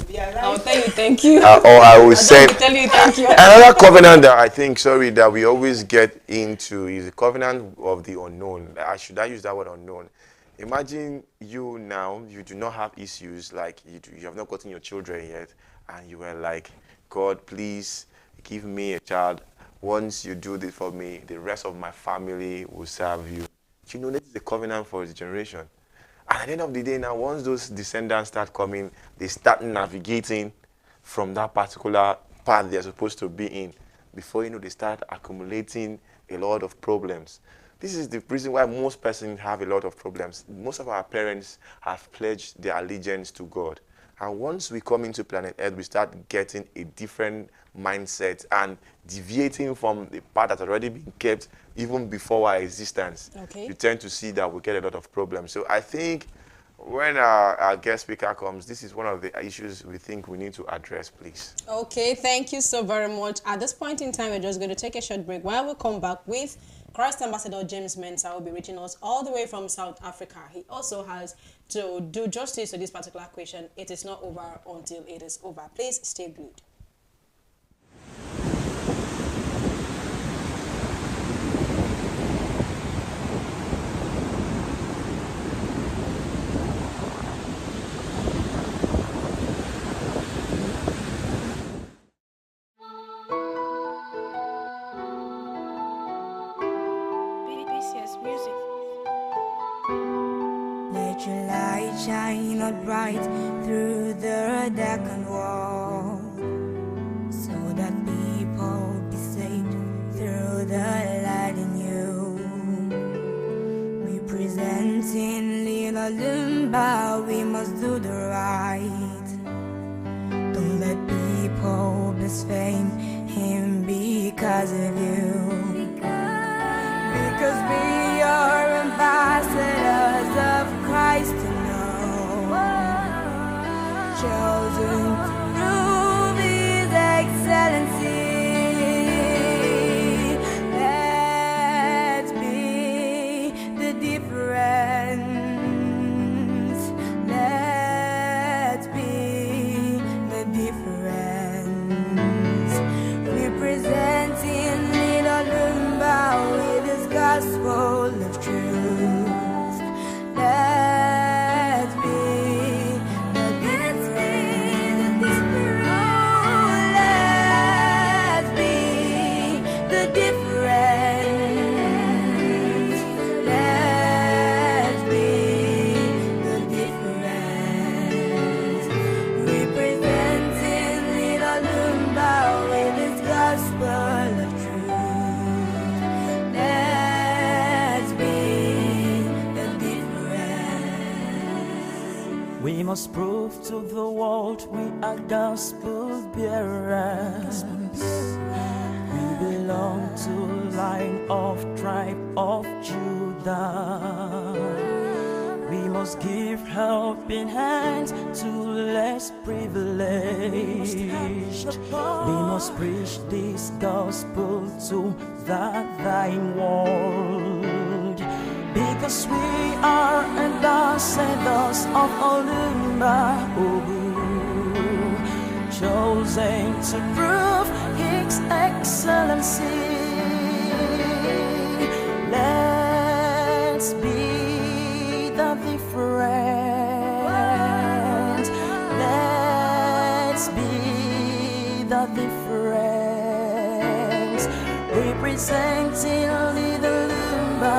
be alive. I'll tell you thank you. Or I will I'll say, just tell you thank you. another covenant that I think, that we always get into is the covenant of the unknown. Should I use that word, unknown? Imagine you now, you do not have issues, like you have not gotten your children yet, and you were like, God, please give me a child. Once you do this for me, the rest of my family will serve you. You know, this is the covenant for the generation. And at the end of the day now, once those descendants start coming, they start navigating from that particular path they're supposed to be in. Before you know, they start accumulating a lot of problems. This is the reason why most persons have a lot of problems. Most of our parents have pledged their allegiance to God. And once we come into planet Earth, we start getting a different mindset and deviating from the path that's already been kept even before our existence. Okay. You tend to see that we get a lot of problems. So I think when our guest speaker comes, this is one of the issues we think we need to address, please. Okay, thank you so very much. At this point in time, we're just going to take a short break. While we come back with Christ Ambassador James Mensah will be reaching us all the way from South Africa. He also has to do justice to this particular question. It is not over until it is over. Please stay glued. BCS Music. Let your light shine out bright through the darkened wall, so that people be saved through the light in you. Representing Little Lumba, we must do the right. Don't let people blaspheme him because of you. Because we are ambassadors of Christ to know, chosen to prove His excellency. Let's be the difference. Let's be the difference. Representing Little Lumba with His gospel of truth. Let's be the difference. Oh, let's be the difference. Let's be the difference. Representing Little Lumba with His gospel of truth. Let's be the difference. We must prove to the world we are gospel bearers. We belong to line of tribe of Judah. We must give helping hands to less privileged. We must preach this gospel to the dying world. Because we are ambassadors of Olumba, chosen to prove His excellency. Let's be the difference. Let's be the difference. Representing Little Lumba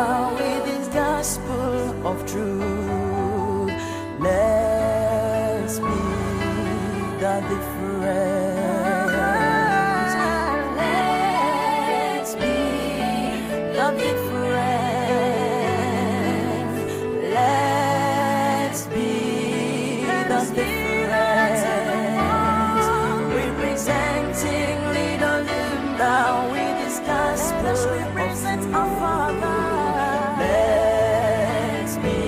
difference. Let's be the difference. Let's be the difference. Representing Little Lumba with this gospel of our Father. Let's be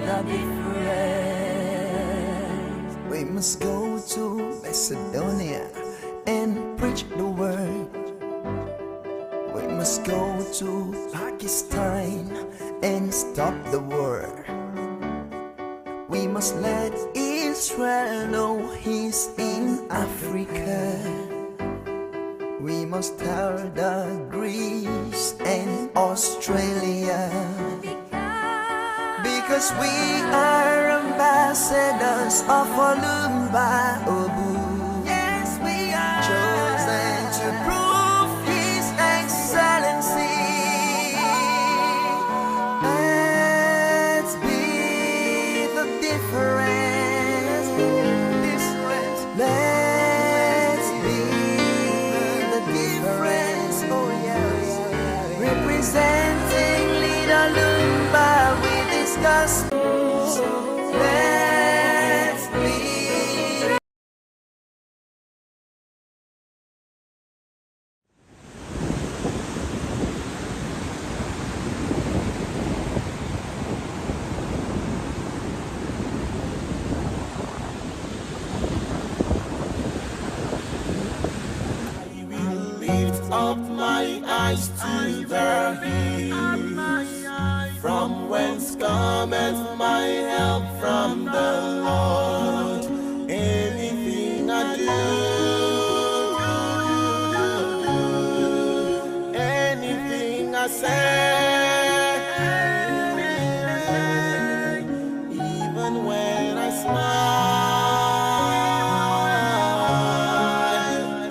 the difference. We must go to Macedonia and preach the word. We must go to Pakistan and stop the war. We must let Israel know he's in Africa. We must tell the Greece and Australia, because we are ambassadors of Olumba Obu. Yes, we are chosen to prove His excellency. Let's be the difference. Let's be the difference. Oh yes, representing Little Lumba with this gospel. Let's be. Lift up my eyes to the hills, from whence cometh my help, from the Lord. Anything I do, anything I say, even when I smile,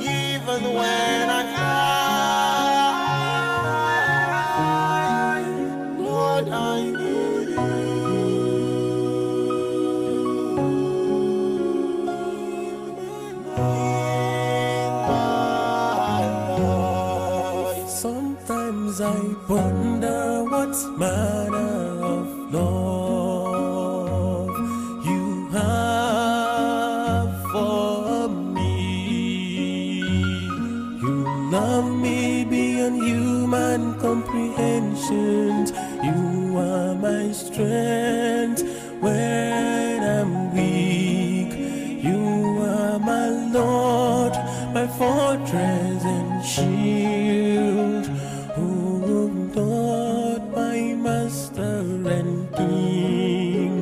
even when I cry, Lord, I need you. Sometimes I wonder what manner of love you have for me. You love me beyond human comprehensions. You are my strength when I'm weak. You are my Lord, my fortress and shield. Oh Lord, my Master and King.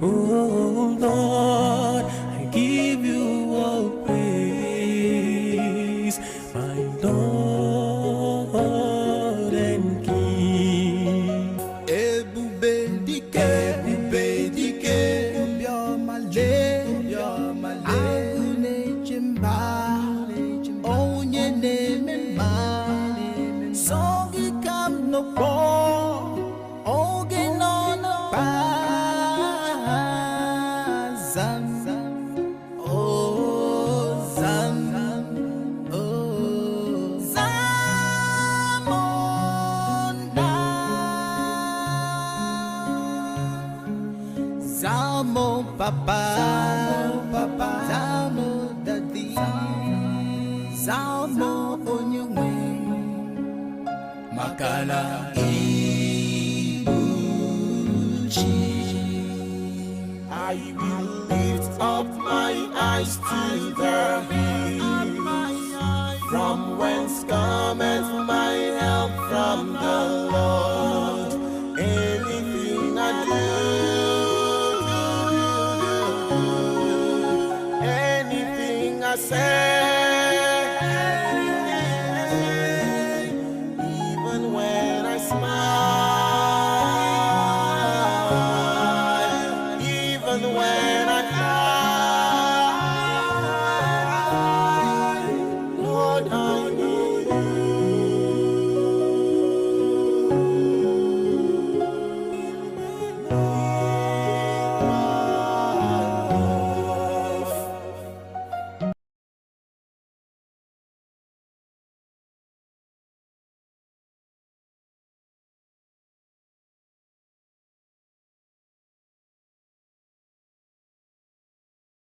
Oh Lord, I give you all praise, my Lord and King. Zamo papa, Zamo daddy, Zamo onywe, Makala ibuchi. I will lift up my eyes to the hills, from whence cometh my help, from the Lord. Anything I do, anything I say, even when I smile, even when I cry, Lord, I need you.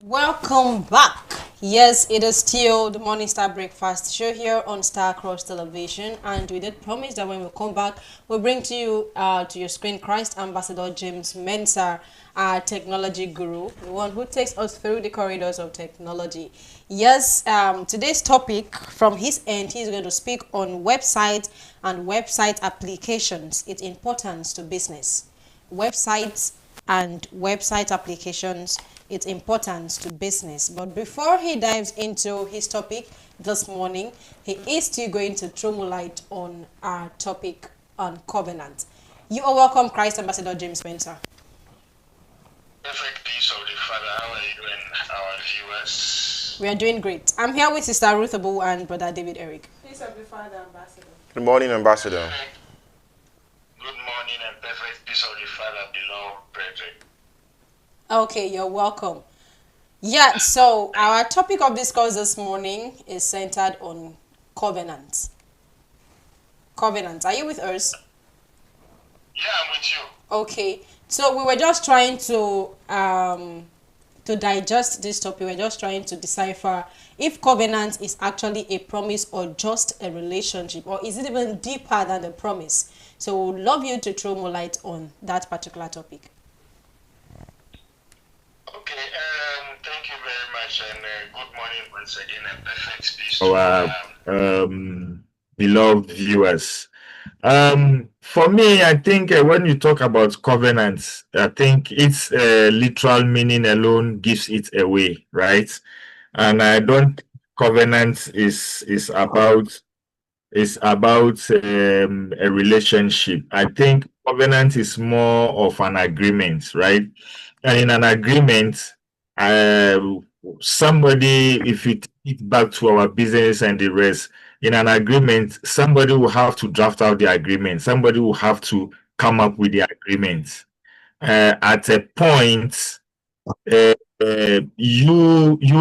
Welcome back. Yes, it is still the Morning Star Breakfast show here on Star Cross Television, and we did promise that when we come back, we'll bring to you to your screen Christ Ambassador James Mensah, our technology guru, the one who takes us through the corridors of technology. Yes, today's topic from his end, he's going to speak on websites and website applications, its importance to business. Websites and website applications, its importance to business. But before he dives into his topic this morning, he is still going to throw more light on our topic on covenant. You are welcome, Christ Ambassador James Mensah. Perfect peace of the Father. How are you and our viewers? We are doing great. I'm here with Sister Ruth Abu and Brother David Eric. Peace of the Father, Ambassador. Good morning, Ambassador. Good morning and perfect peace of the Father, beloved brethren. Okay, you're welcome. Yeah, so our topic of discourse this morning is centered on covenants. Covenants. Are you with us? Yeah, I'm with you. Okay, so we were just trying to digest this topic. We're just trying to decipher if covenant is actually a promise or just a relationship, or is it even deeper than the promise? So we'd love you to throw more light on that particular topic. Okay, thank you very much and good morning once again and perfect peace Our beloved viewers. For me, I think when you talk about covenants, I think its literal meaning alone gives it away, right? And I don't think covenant is about a relationship. I think covenant is more of an agreement, right? And in an agreement, somebody, if you take it back to our business and the rest, in an agreement, somebody will have to draft out the agreement. Somebody will have to come up with the agreement. At a point, you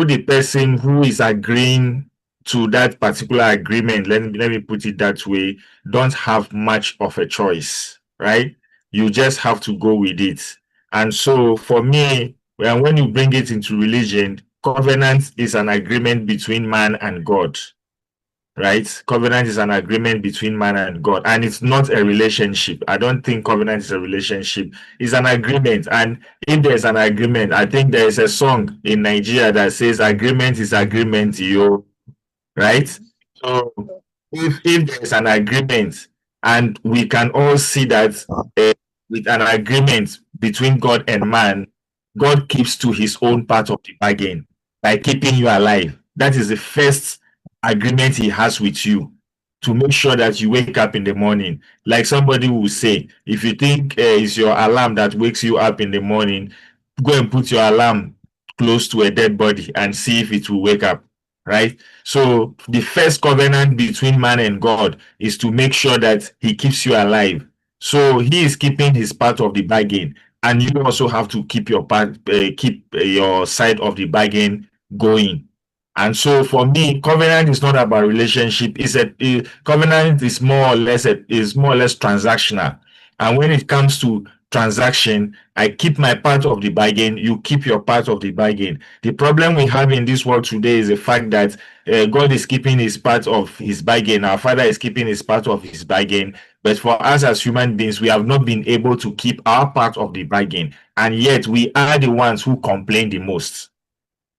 the person who is agreeing to that particular agreement, let me put it that way, don't have much of a choice, right? You just have to go with it. And so for me, when you bring it into religion, covenant is an agreement between man and God, right? Covenant is an agreement between man and God, and it's not a relationship. I don't think covenant is a relationship. It's an agreement. And if there's an agreement, I think there is a song in Nigeria that says agreement is agreement, yo, right? So if there's an agreement, and we can all see that with an agreement between God and man, God keeps to his own part of the bargain by keeping you alive. That is the first agreement he has with you, to make sure that you wake up in the morning. Like somebody will say, if you think it's your alarm that wakes you up in the morning, go and put your alarm close to a dead body and see if it will wake up, right? So the first covenant between man and God is to make sure that he keeps you alive. So he is keeping his part of the bargain, and you also have to keep your part, keep your side of the bargain going. And so for me, covenant is not about relationship. Covenant is more or less transactional. And when it comes to transaction, I keep my part of the bargain, you keep your part of the bargain. The problem we have in this world today is the fact that God is keeping his part of his bargain. Our Father is keeping his part of his bargain. But for us as human beings, we have not been able to keep our part of the bargain. And yet we are the ones who complain the most,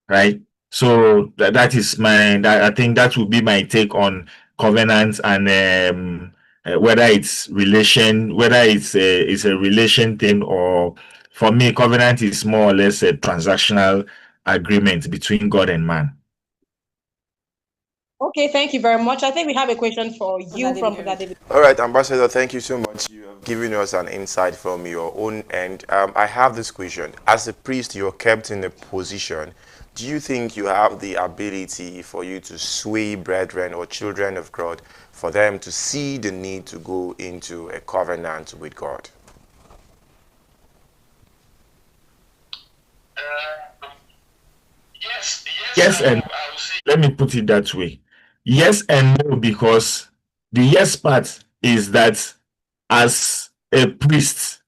right? So I think that would be my take on covenants, and whether it's a relation thing, or for me, covenant is more or less a transactional agreement between God and man. Okay, thank you very much. I think we have a question for you from Brother David. All right, Ambassador, thank you so much. You have given us an insight from your own end. I have this question. As a priest, you're kept in a position. Do you think you have the ability for you to sway brethren or children of God, for them to see the need to go into a covenant with God? Yes, and let me put it that way. Yes and no, because the yes part is that as a priest,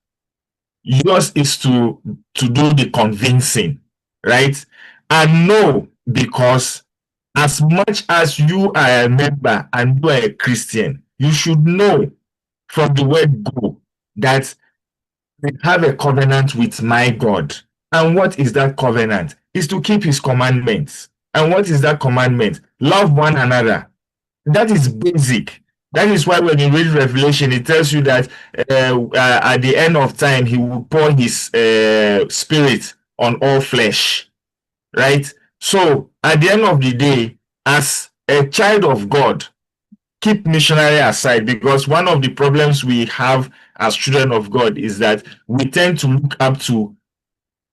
yours is to do the convincing, right? And no, because as much as you are a member and you are a Christian, you should know from the word go that I have a covenant with my God. And what is that covenant? Is to keep his commandments. And what is that commandment? Love one another. That is basic. That is why when you read Revelation, it tells you that at the end of time, he will pour his spirit on all flesh. Right? So at the end of the day, as a child of God, keep missionary aside, because one of the problems we have as children of God is that we tend to look up to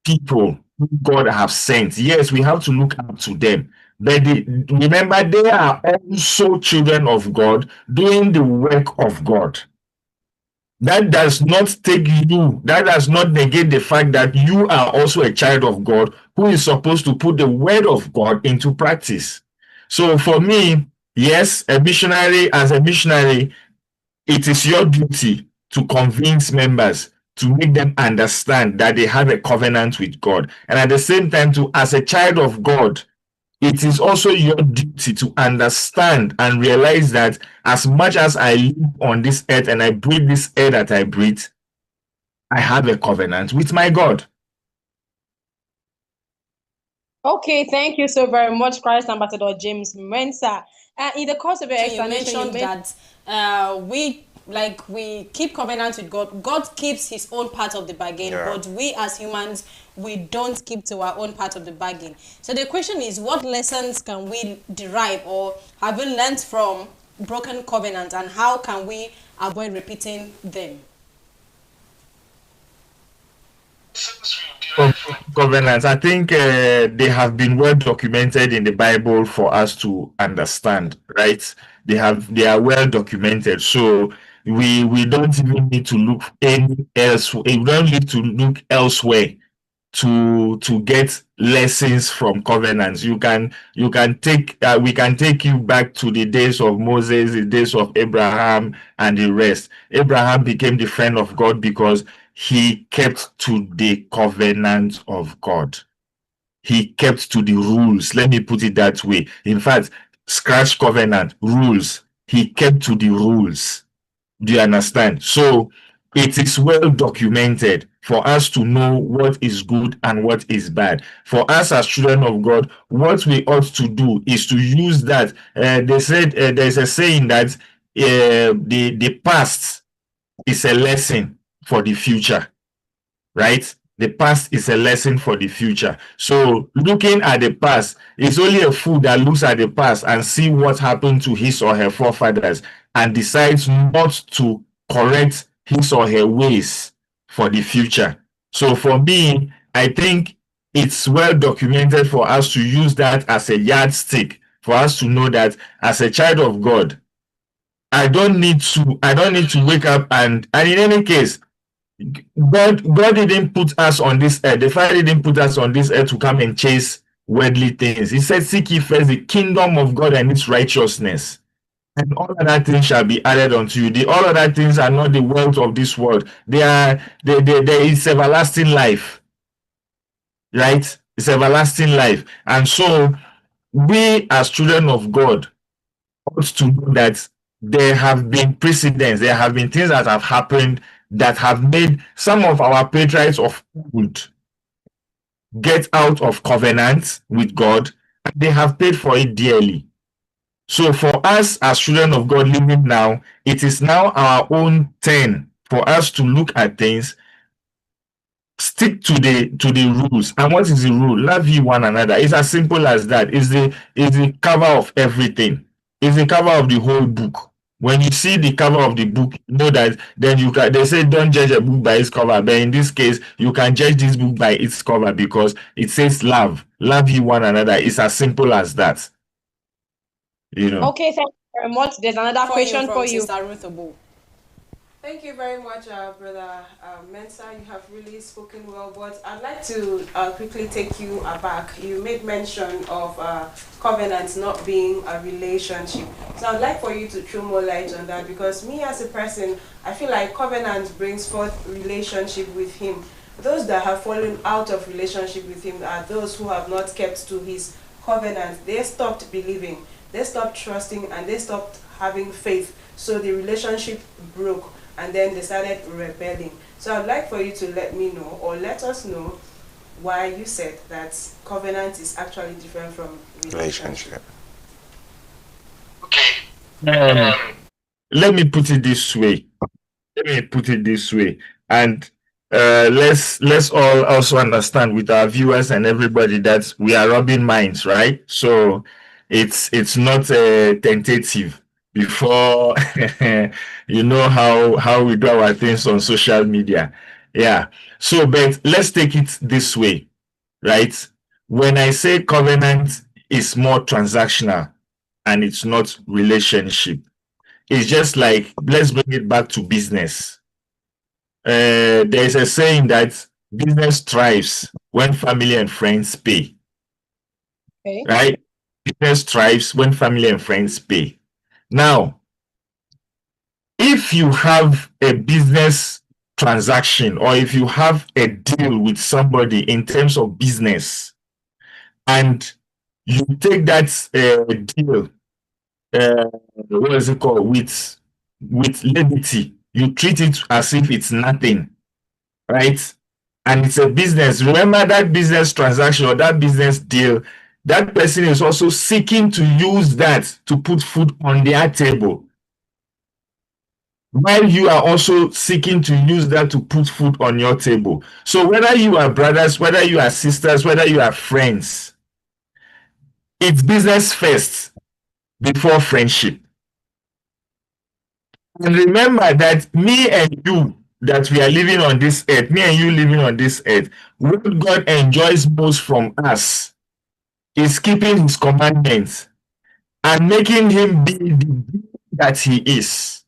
people who God have sent. Yes, we have to look up to them. But remember, they are also children of God doing the work of God. That does not negate the fact that you are also a child of God who is supposed to put the word of God into practice. So for me, yes, as a missionary, it is your duty to convince members, to make them understand that they have a covenant with God. And at the same time, as a child of God, it is also your duty to understand and realize that as much as I live on this earth and I breathe this air that I breathe, I have a covenant with my God. Okay, thank you so very much, Christ Ambassador James Mensah. In the course of your explanation, you mentioned that we keep covenant with God. God keeps his own part of the bargain, but we as humans, we don't keep to our own part of the bargain. So the question is, what lessons can we derive or have we learned from broken covenants, and how can we avoid repeating them? Covenants, I think they have been well documented in the Bible for us to understand, right? They are well documented, so we don't even need to look we don't need to look elsewhere to get lessons from covenants. We can take you back to the days of Moses, the days of Abraham, and the rest. Abraham became the friend of God because he kept to the covenant of God. He kept to the rules. Let me put it that way. In fact, scratch covenant, rules. He kept to the rules. Do you understand? So it is well documented for us to know what is good and what is bad. For us as children of God, what we ought to do is to use that. They said there's a saying that the past is a lesson for the future, right? The past is a lesson for the future. So looking at the past, it's only a fool that looks at the past and see what happened to his or her forefathers and decides not to correct his or her ways for the future. So for me, I think it's well documented for us to use that as a yardstick for us to know that as a child of God, I don't need to wake up and in any case, God didn't put us on this earth. The Father didn't put us on this earth to come and chase worldly things. He said, seek ye first the kingdom of God and its righteousness, and all other things shall be added unto you. All other things are not the wealth of this world. There is everlasting life. Right? It's everlasting life. And so we as children of God ought to know that there have been precedents, there have been things that have happened that have made some of our patriarchs of old get out of covenant with God, and they have paid for it dearly. So for us as children of God living now, it is now our own turn for us to look at things, stick to the rules. And what is the rule? Love ye one another. It's as simple as that. It's the cover of everything. It's the cover of the whole book. When you see the cover of the book, you know that then they say don't judge a book by its cover. But in this case, you can judge this book by its cover because it says love ye one another. It's as simple as that. You know. Okay, thank you very much. There's another question for you. Sister Ruth Obo. Thank you very much, Brother Mensah. You have really spoken well, but I'd like to quickly take you aback. You made mention of covenants not being a relationship. So I'd like for you to throw more light on that, because me as a person, I feel like covenant brings forth relationship with him. those that have fallen out of relationship with him are those who have not kept to his covenant. They stopped believing, they stopped trusting, and they stopped having faith. So the relationship broke, and then they started rebelling. So I'd like for you to let me know, or let us know, why you said that covenant is actually different from relationship. Okay. Let me put it this way. And let's all also understand with our viewers and everybody that we are rubbing minds, right? So it's not tentative before you know how we do our things on social media. Yeah. So, but let's take it this way, right? When I say covenant is more transactional and it's not relationship, it's just like, let's bring it back to business. There's a saying that business thrives when family and friends pay. Okay. Right? Business thrives when family and friends pay. Now, if you have a business transaction, or if you have a deal with somebody in terms of business, and you take that deal, what is it called, with levity, you treat it as if it's nothing, right? And it's a business. Remember, that business transaction or that business deal, that person is also seeking to use that to put food on their table, while you are also seeking to use that to put food on your table. So whether you are brothers, whether you are sisters, whether you are friends, it's business first before friendship. And remember that me and you, that we are living on this earth, me and you living on this earth, what God enjoys most from us is keeping his commandments and making him be the being that he is.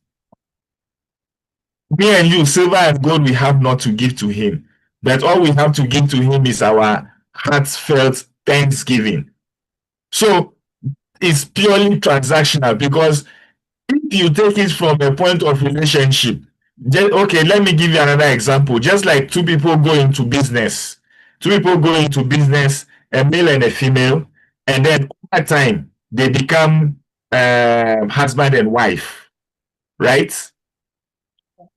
Me and you, silver and gold, we have not to give to him, but all we have to give to him is our heartfelt thanksgiving. So it's purely transactional, because if you take it from a point of relationship, okay, let me give you another example. Just like two people go into business, a male and a female, and then over time they become husband and wife, right?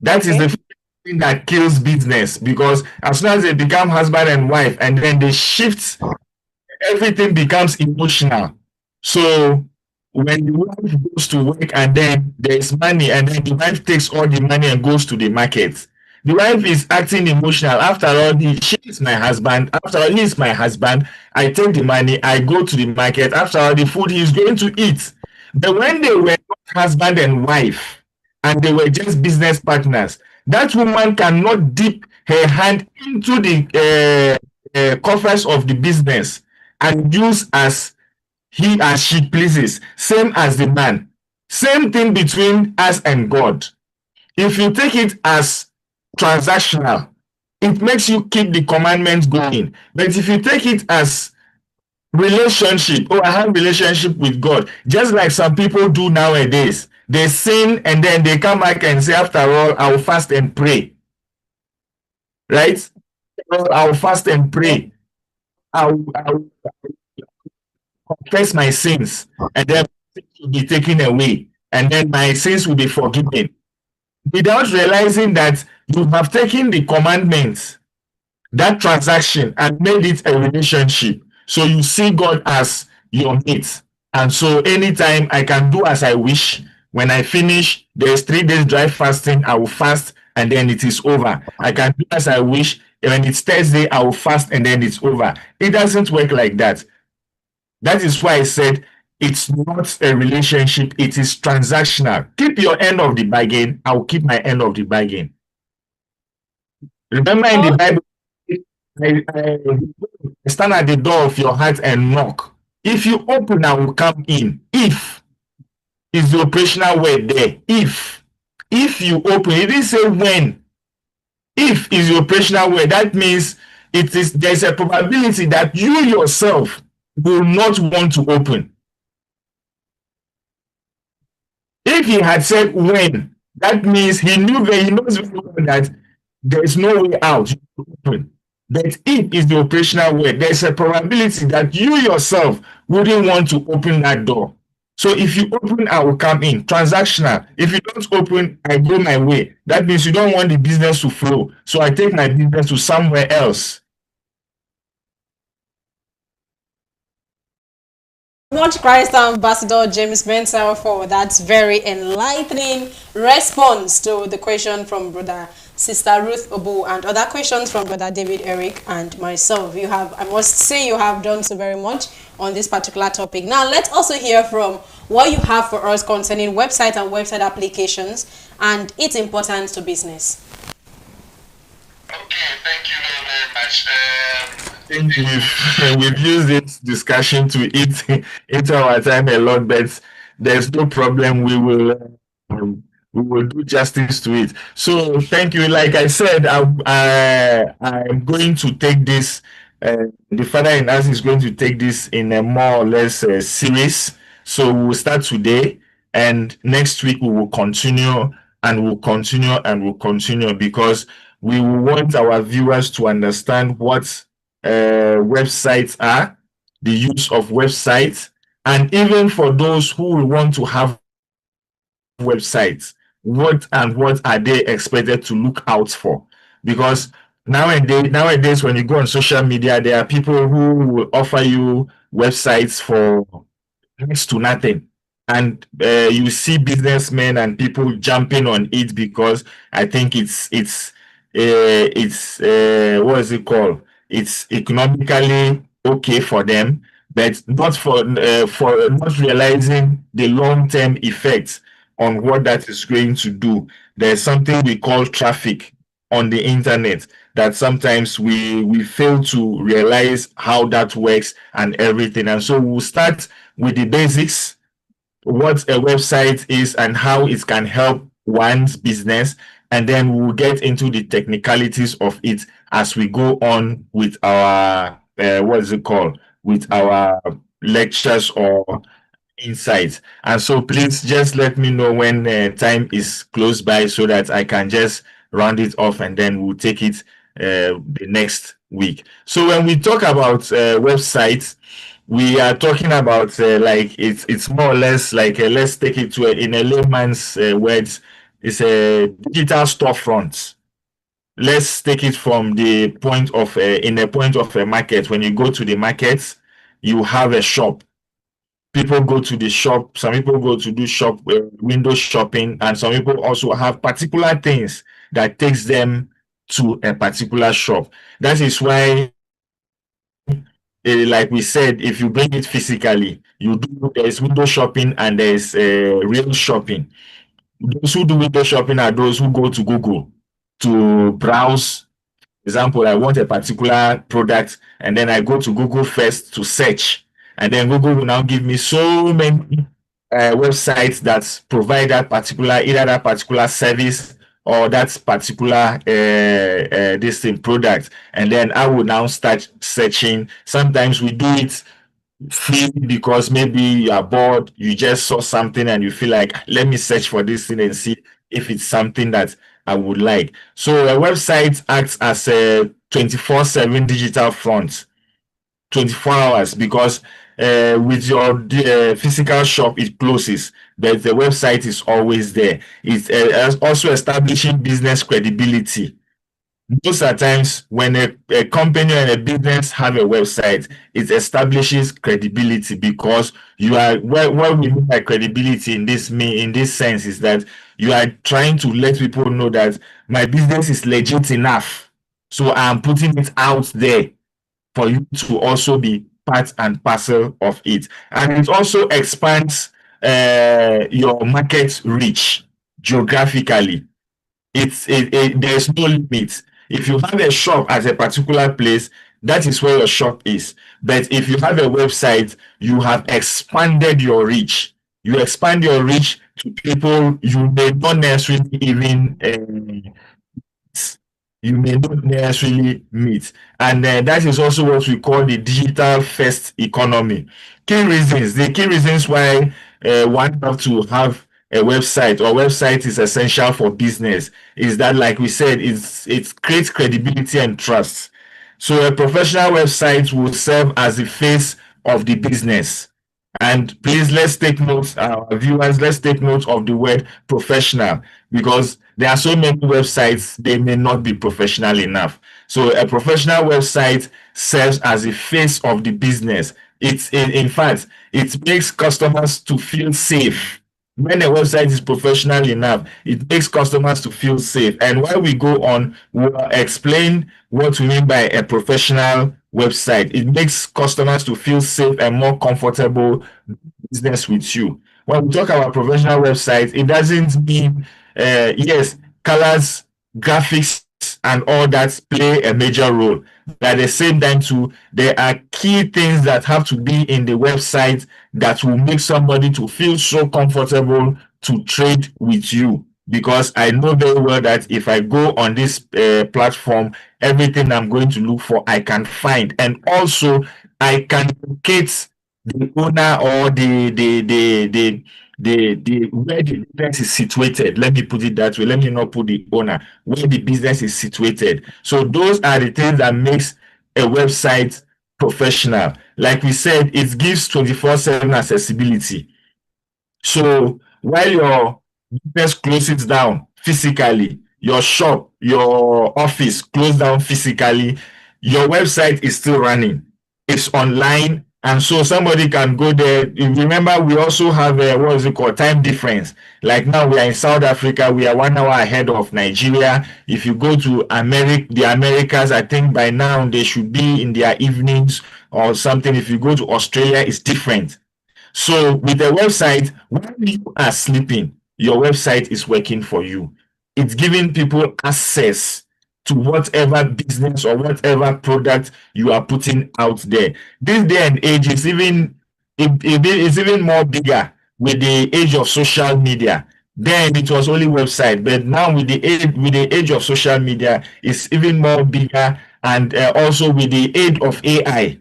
That is the thing that kills business, because as soon as they become husband and wife and then they shift, everything becomes emotional. So when the wife goes to work and then there's money, and then the wife takes all the money and goes to the market, the wife is acting emotional. After all, she is my husband. After all, he is my husband. I take the money, I go to the market. After all, the food he is going to eat. But when they were not husband and wife, and they were just business partners, that woman cannot dip her hand into the coffers of the business and use as he or she pleases, same as the man. Same thing between us and God. If you take it as transactional, it makes you keep the commandments going. But if you take it as relationship, oh, I have relationship with God, just like some people do nowadays, they sin and then they come back and say, after all, I will fast and pray. Right? I will fast and pray. I will confess my sins, and then sins will be taken away, and then my sins will be forgiven, without realizing that you have taken the commandments, that transaction, and made it a relationship. So you see God as your mate, and so anytime I can do as I wish. When I finish, there's 3 days dry fasting, I will fast, and then it is over. I can do as I wish. When it's Thursday, I will fast, and then it's over. It doesn't work like that. That is why I said it's not a relationship, it is transactional. Keep your end of the bargain, I'll keep my end of the bargain. Remember in the Bible, I stand at the door of your heart and knock. If you open, I will come in. If is the operational word there. If you open, it didn't say when. If is the operational word. That means there's a probability that you yourself will not want to open. If he had said when, that means he knows very well that There is no way out. You open. But if it's the operational way, there's a probability that you yourself wouldn't want to open that door. So if you open, I will come in. Transactional. If you don't open, I go my way. That means you don't want the business to flow. So I take my business to somewhere else. Much Christ Ambassador James Mensah for that very enlightening response to the question from Brother Sister Ruth Obu and other questions from Brother David Eric and myself. You have, I must say, you have done so very much on this particular topic. Now, let's also hear from what you have for us concerning website and website applications and its importance to business. Okay, thank you very much. I think we've used this discussion to eat our time a lot, but there's no problem. We will do justice to it. So thank you. Like I said, I'm going to take this. The Father in us is going to take this in a more or less series. So we'll start today, and next week we will continue, and we'll continue, and we'll continue, because we want our viewers to understand what websites are, the use of websites, and even for those who will want to have websites, what are they expected to look out for? Because nowadays when you go on social media, there are people who will offer you websites for next to nothing, and you see businessmen and people jumping on it because I think it's what is it called? It's economically okay for them, but not for not realizing the long-term effects on what that is going to do. There's something we call traffic on the internet that sometimes we fail to realize how that works and everything. And so we'll start with the basics, what a website is and how it can help one's business, and then we'll get into the technicalities of it as we go on with our with our lectures or insights. And so please just let me know when time is close by so that I can just round it off, and then we'll take it the next week. So when we talk about websites, we are talking about like it's more or less like let's take it to in a layman's words, it's a digital storefront. Let's take it from the point of in a point of a market. When you go to the market, you have a shop. People go to the shop. Some people go to do shop window shopping, and some people also have particular things that takes them to a particular shop. That is why, like we said, if you bring it physically, there's window shopping and there's real shopping. Those who do window shopping are those who go to Google to browse. For example, I want a particular product, and then I go to Google first to search, and then Google will now give me so many websites that provide that particular service or that particular product, and then I will now start searching. Sometimes we do it free because maybe you are bored, you just saw something and you feel like, let me search for this thing and see if it's something that I would like. So a website acts as a 24/7 digital front, 24 hours, because with your physical shop, it closes, but the website is always there. It's also establishing business credibility. Most of the times when a company and a business have a website, it establishes credibility, because you are what we mean by credibility in this sense is that you are trying to let people know that my business is legit enough, so I'm putting it out there for you to also be part and parcel of it. And it also expands your market reach geographically. There's no limit. If you have a shop at a particular place, that is where your shop is. But if you have a website, you have expanded your reach. You expand your reach to people you may not necessarily even meet. And that is also what we call the digital first economy. The key reasons why one have to have a website, or website is essential for business, is that, like we said, it creates credibility and trust. So a professional website will serve as the face of the business. And please, let's take note, our viewers, let's take note of the word professional, because there are so many websites, they may not be professional enough. So a professional website serves as the face of the business. It's in fact, it makes customers to feel safe. When a website is professional enough, it makes customers to feel safe. And while we go on, we'll explain what we mean by a professional website. It makes customers to feel safe and more comfortable business with you. When we talk about professional websites, it doesn't mean, yes, colors, graphics, and all that play a major role. But at the same time too, there are key things that have to be in the website that will make somebody to feel so comfortable to trade with you. Because I know very well that if I go on this platform, everything I'm going to look for, I can find. And also, I can locate the owner or the where the business is situated. Let me put it that way. Let me not put the owner, where the business is situated. So those are the things that makes a website professional. Like we said, it gives 24/7 accessibility. So while your business closes down physically, your shop, your office closed down physically, your website is still running. It's online. And so somebody can go there. Remember, we also have a, what is it called, time difference. Like now we are in South Africa, we are 1 hour ahead of Nigeria. If you go to the Americas, I think by now they should be in their evenings or something. If you go to Australia, it's different. So with the website, while you are sleeping, your website is working for you. It's giving people access to whatever business or whatever product you are putting out there. This day and age is even more bigger with the age of social media. Then it was only website, but now with the age of social media, it's even more bigger. And also with the aid of AI,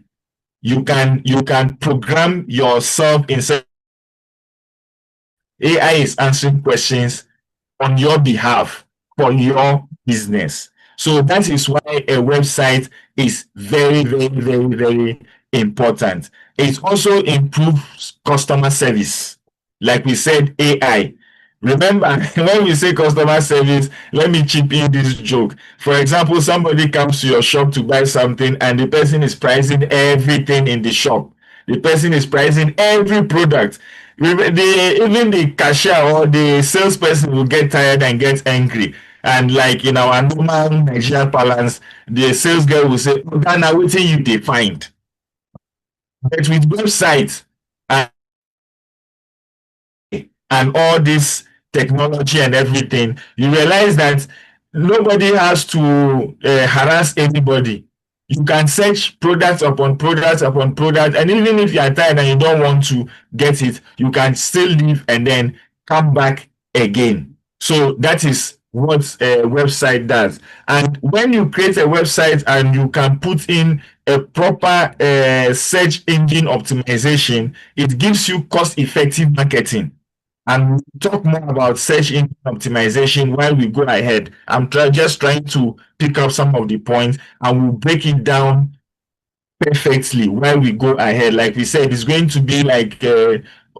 you can program yourself in. AI is answering questions on your behalf for your business. So that is why a website is very, very, very, very important. It also improves customer service. Like we said, AI. Remember, when we say customer service, let me chip in this joke. For example, somebody comes to your shop to buy something and the person is pricing everything in the shop. The person is pricing every product. Even the cashier or the salesperson will get tired and get angry. And like in our normal Nigerian parlance, the sales girl will say, "Oh, Ghana, what you they find?" But with websites and all this technology and everything, you realize that nobody has to harass anybody. You can search products upon products upon products, and even if you are tired and you don't want to get it, you can still leave and then come back again. So that is what a website does. And when you create a website and you can put in a proper search engine optimization, it gives you cost-effective marketing. And we'll talk more about search engine optimization while we go ahead. I'm just trying to pick up some of the points and we'll break it down perfectly while we go ahead. Like we said, it's going to be like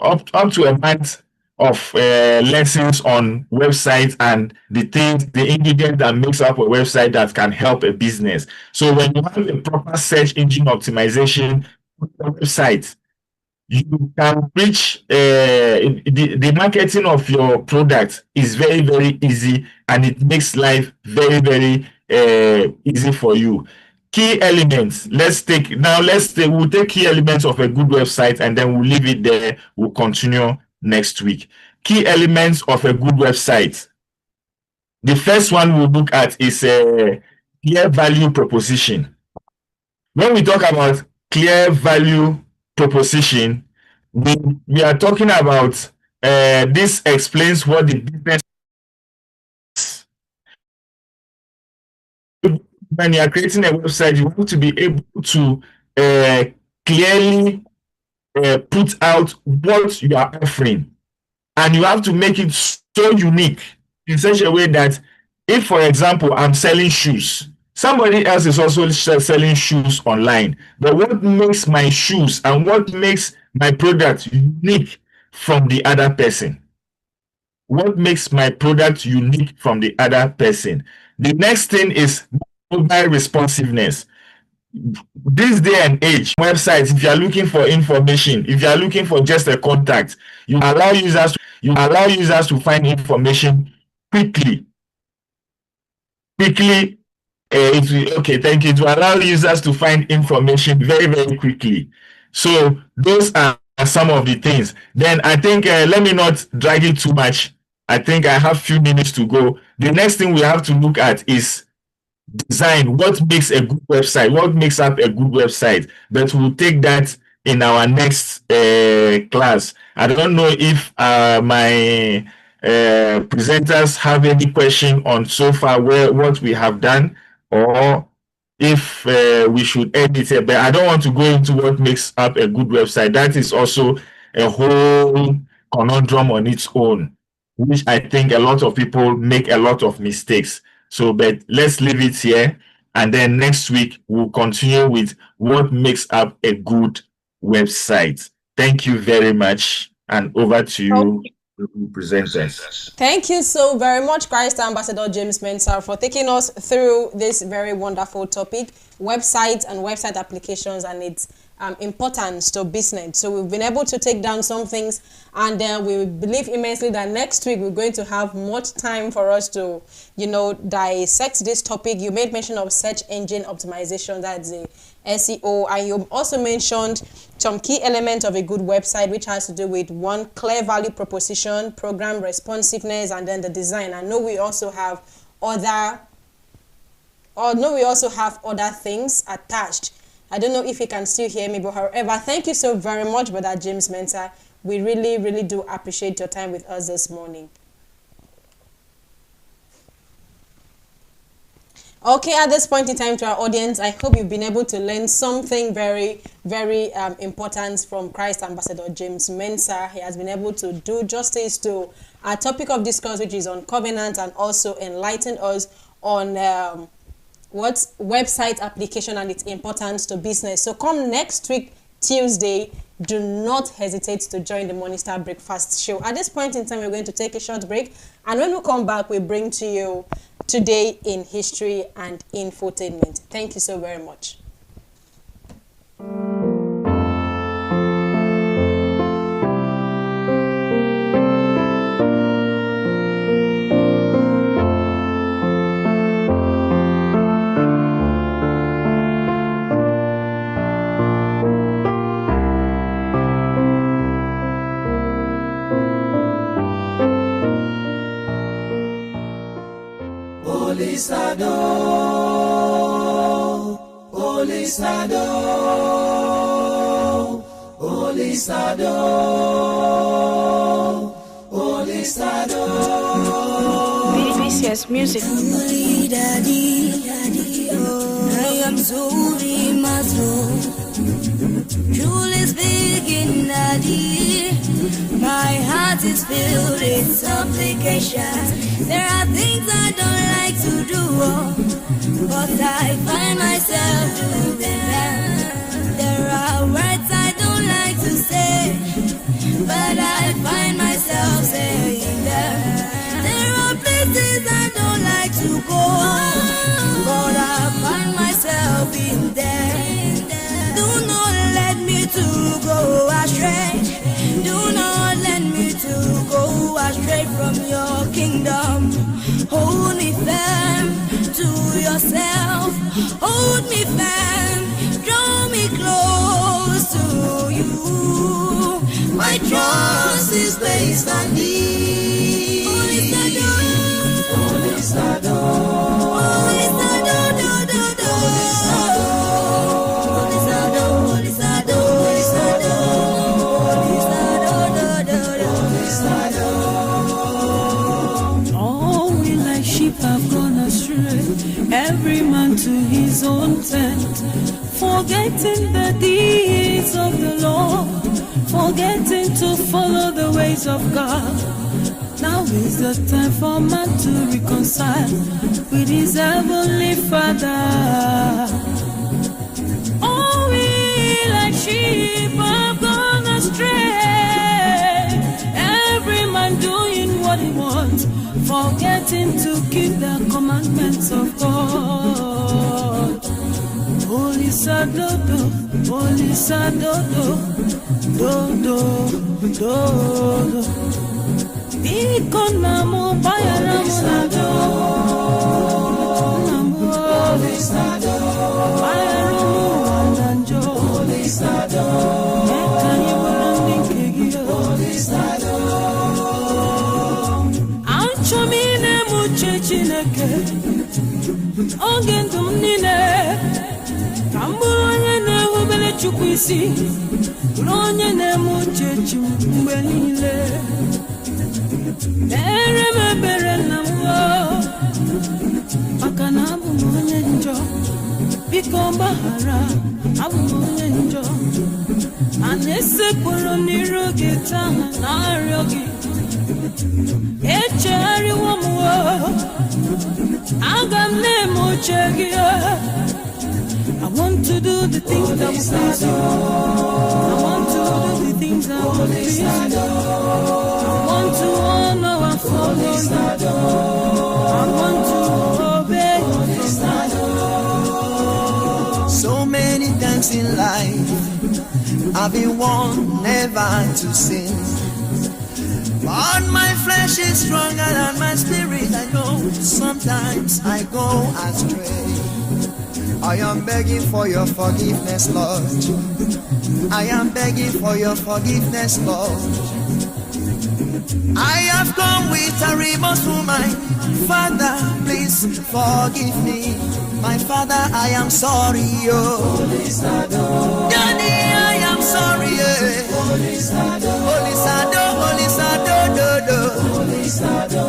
up to a month of lessons on websites and the ingredients that makes up a website that can help a business. So when you have a proper search engine optimization on the website, you can reach the marketing of your product is very, very easy, and it makes life very, very easy for you. Key elements. We'll take key elements of a good website and then we'll leave it there. We'll continue next week. Key elements of a good website. The first one we'll look at is a clear value proposition. When we talk about clear value proposition, we are talking about this explains what the business is. When you are creating a website, you want to be able to clearly put out what you are offering and you have to make it so unique in such a way that if, for example, I'm selling shoes, somebody else is also selling shoes online, but what makes my shoes and what makes my product unique from the other person? What makes my product unique from the other person? The next thing is mobile responsiveness. This day and age, websites, if you are looking for information, if you are looking for just a contact, you allow users to find information quickly. Thank you. To allow users to find information very, very quickly. So those are some of the things. Then I think, let me not drag it too much. I think I have few minutes to go. The next thing we have to look at is design. What makes a good website? What makes up a good website? But we'll take that in our next class. I don't know if my presenters have any question on so far what we have done, or if we should edit it. But I don't want to go into what makes up a good website. That is also a whole conundrum on its own, which I think a lot of people make a lot of mistakes. So, but let's leave it here. And then next week, we'll continue with what makes up a good website. Thank you very much. And over to you, presenters. Thank you so very much, Christ Ambassador James Mensah, for taking us through this very wonderful topic, websites and website applications and its importance to business. So we've been able to take down some things, and we believe immensely that next week we're going to have much time for us to, dissect this topic. You made mention of search engine optimization, that's the SEO, and you also mentioned some key elements of a good website, which has to do with one, clear value proposition, program responsiveness, and then the design. I know we also have other things attached. I don't know if you can still hear me, but however, thank you so very much, Brother James Mensah. We really, really do appreciate your time with us this morning. Okay, at this point in time, to our audience, I hope you've been able to learn something very, very important from Christ Ambassador James Mensah. He has been able to do justice to our topic of discourse, which is on covenant, and also enlighten us on what's website application and its importance to business. So come next week, Tuesday, do not hesitate to join the Morning Star Breakfast Show. At this point in time, we're going to take a short break, and when we come back, we bring to you Today in History and Infotainment. Thank you so very much. BCS music. I am so truly speaking, Daddy. My heart is filled with supplication. There are things I don't like to do, but I find myself doing them. There are words I don't like to say, but I find myself saying them. There are places I don't like to go, but I find myself in there. Do not let me to go astray. Do not let me to go astray from your kingdom. Hold me firm to yourself. Hold me firm. Draw me close to you. My trust is placed on thee. Holy Sado. Holy Sado. Holy Sado. Have gone astray. Every man into his own tent, forgetting the deeds of the Lord, forgetting to follow the ways of God. Now is the time for man to reconcile with his heavenly Father. Oh, we like sheep have gone astray, every man doing what he wants, forgetting to keep the commandments of God. Holy Sadodo, Holy Sadodo, do, do, do, do. Iko namo bayaramu nado, namo Holy Sado, bayaramu andanjo, Holy Sado, mekani warandi kegio, Holy Sado. Anchomine muche chineke, ongendum nine, kamburonye ne hubele chukwisi, uronye ne muche chumbenile. Bere na mwo Makana abu mwenye njo Biko bahara abu mwenye njo Anese puro niru gitanga na ariogi Eche ari wa mwo Agam ne moche gia. I want to do the things that will please you. I want to do the things that will please you. I want to honor and follow you. I want to obey you. So many times in life I've been warned never to sin, but my flesh is stronger than my spirit. I know sometimes I go astray. I am begging for your forgiveness, Lord. I am begging for your forgiveness, Lord. I have come with a remorseful mind. Father, please forgive me. My Father, I am sorry, oh. Daddy, I am sorry, eh. Holy Sado, Holy Sado, Holy Sado, do, do. Holy Sado,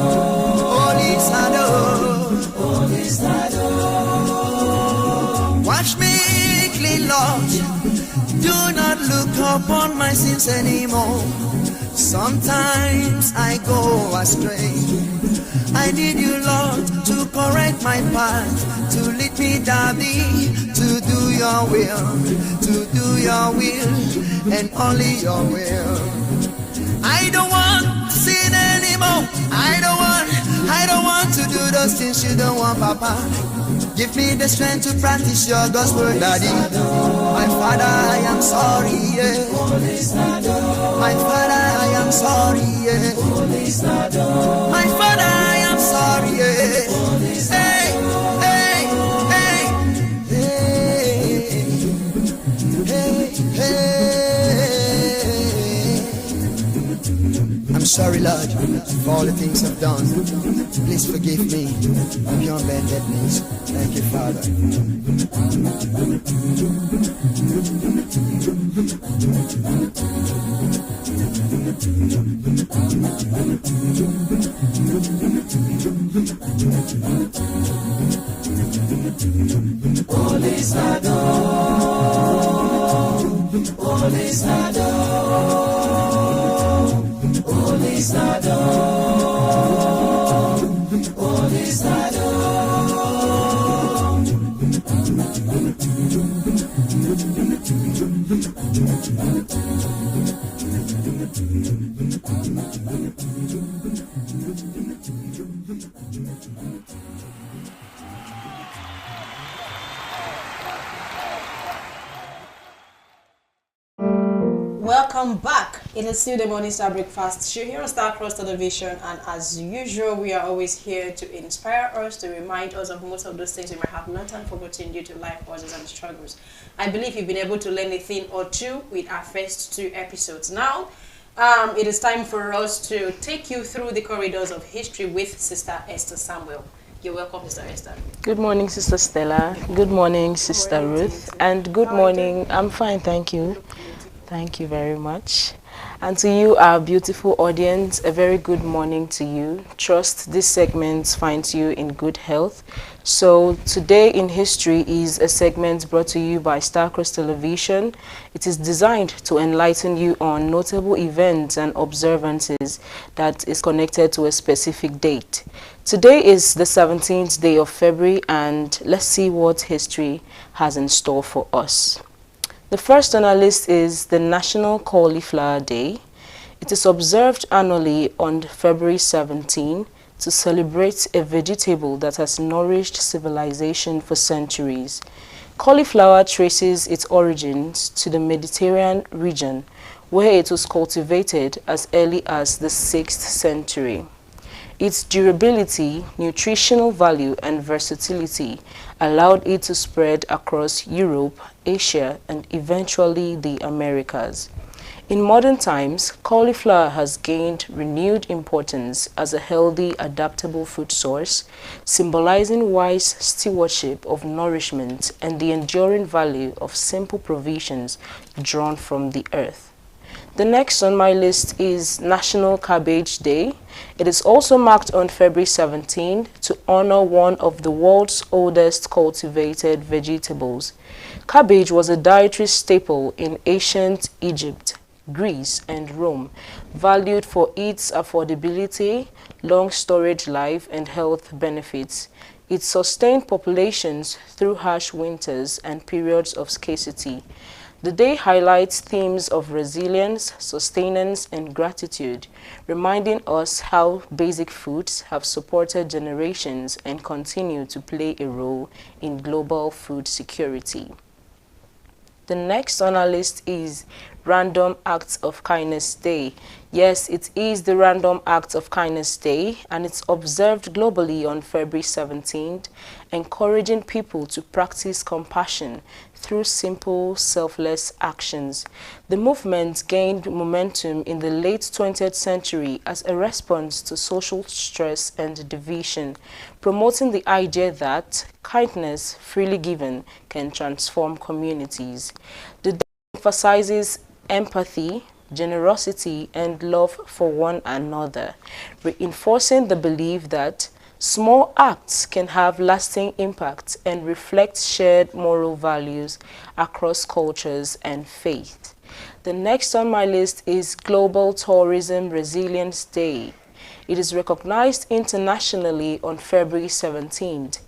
Holy Sado, Holy Sado. Wash me clean, Lord. Do not look upon my sins anymore. Sometimes I go astray. I need you, Lord, to correct my path, to lead me, Daddy, to do your will, and only your will. I don't want to sin anymore. I don't want to do those things you don't want, Papa. Give me the strength to practice your gospel, Daddy. My Father, I am sorry, yeah. My Father, I am sorry, yeah. My Father, I am sorry, yeah. Hey, hey, hey, hey, hey. I'm sorry, Lord, for all the things I've done. Please forgive me of your bendedness. Thank you, Father. Holy Sado, Holy Sado, Holy Sado, Holy Sado. Welcome back. It is still the Morning Star Breakfast show here on Star Cross Television, and as usual, we are always here to inspire us, to remind us of most of those things we might have not forgotten due to life pauses and struggles. I believe you've been able to learn a thing or two with our first two episodes. Now, it is time for us to take you through the corridors of history with Sister Esther Samuel. You're welcome, Sister Esther. Good morning, Sister Stella. Good morning, Sister Ruth. And good morning. I'm fine, thank you. Thank you very much. And to you, our beautiful audience, a very good morning to you. Trust this segment finds you in good health. So today in history is a segment brought to you by Starcross Television. It is designed to enlighten you on notable events and observances that is connected to a specific date. Today is the 17th day of February, and let's see what history has in store for us. The first on our list is the National Cauliflower Day. It is observed annually on February 17 to celebrate a vegetable that has nourished civilization for centuries. Cauliflower traces its origins to the Mediterranean region, where it was cultivated as early as the 6th century. Its durability, nutritional value, and versatility allowed it to spread across Europe, Asia, and eventually the Americas. In modern times, cauliflower has gained renewed importance as a healthy, adaptable food source, symbolizing wise stewardship of nourishment and the enduring value of simple provisions drawn from the earth. The next on my list is National Cabbage Day. It is also marked on February 17 to honor one of the world's oldest cultivated vegetables. Cabbage was a dietary staple in ancient Egypt, Greece, and Rome, valued for its affordability, long storage life, and health benefits. It sustained populations through harsh winters and periods of scarcity. The day highlights themes of resilience, sustenance, and gratitude, reminding us how basic foods have supported generations and continue to play a role in global food security. The next on our list is Random Acts of Kindness Day. Yes, it is the Random Acts of Kindness Day, and it's observed globally on February 17th, encouraging people to practice compassion through simple, selfless actions. The movement gained momentum in the late 20th century as a response to social stress and division, promoting the idea that kindness freely given can transform communities. The day emphasizes empathy, generosity, and love for one another, reinforcing the belief that small acts can have lasting impact and reflect shared moral values across cultures and faith. The next on my list is Global Tourism Resilience Day. It is recognized internationally on February 17th.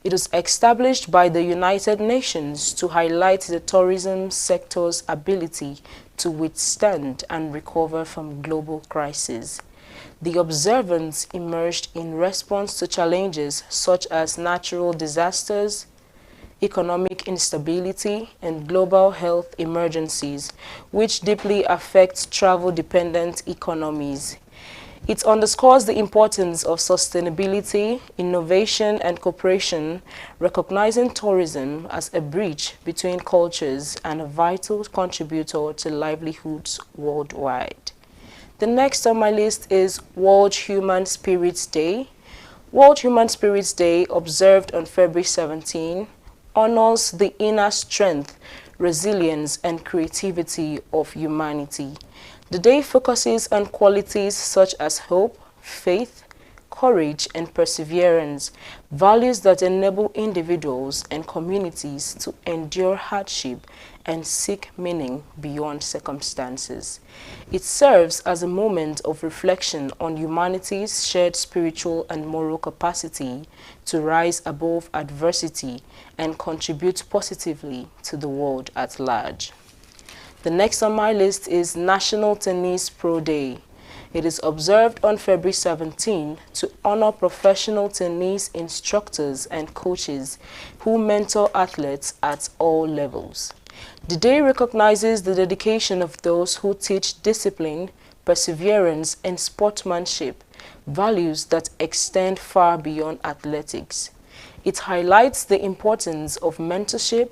It was established by the United Nations to highlight the tourism sector's ability to withstand and recover from global crises. The observance emerged in response to challenges such as natural disasters, economic instability, and global health emergencies, which deeply affect travel-dependent economies. It underscores the importance of sustainability, innovation, and cooperation, recognizing tourism as a bridge between cultures and a vital contributor to livelihoods worldwide. The next on my list is World Human Spirits Day. World Human Spirits Day, observed on February 17, honors the inner strength, resilience, and creativity of humanity. The day focuses on qualities such as hope, faith, courage, and perseverance, values that enable individuals and communities to endure hardship and seek meaning beyond circumstances. It serves as a moment of reflection on humanity's shared spiritual and moral capacity to rise above adversity and contribute positively to the world at large. The next on my list is National Tennis Pro Day. It is observed on February 17 to honor professional tennis instructors and coaches who mentor athletes at all levels. The day recognizes the dedication of those who teach discipline, perseverance, and sportsmanship, values that extend far beyond athletics. It highlights the importance of mentorship,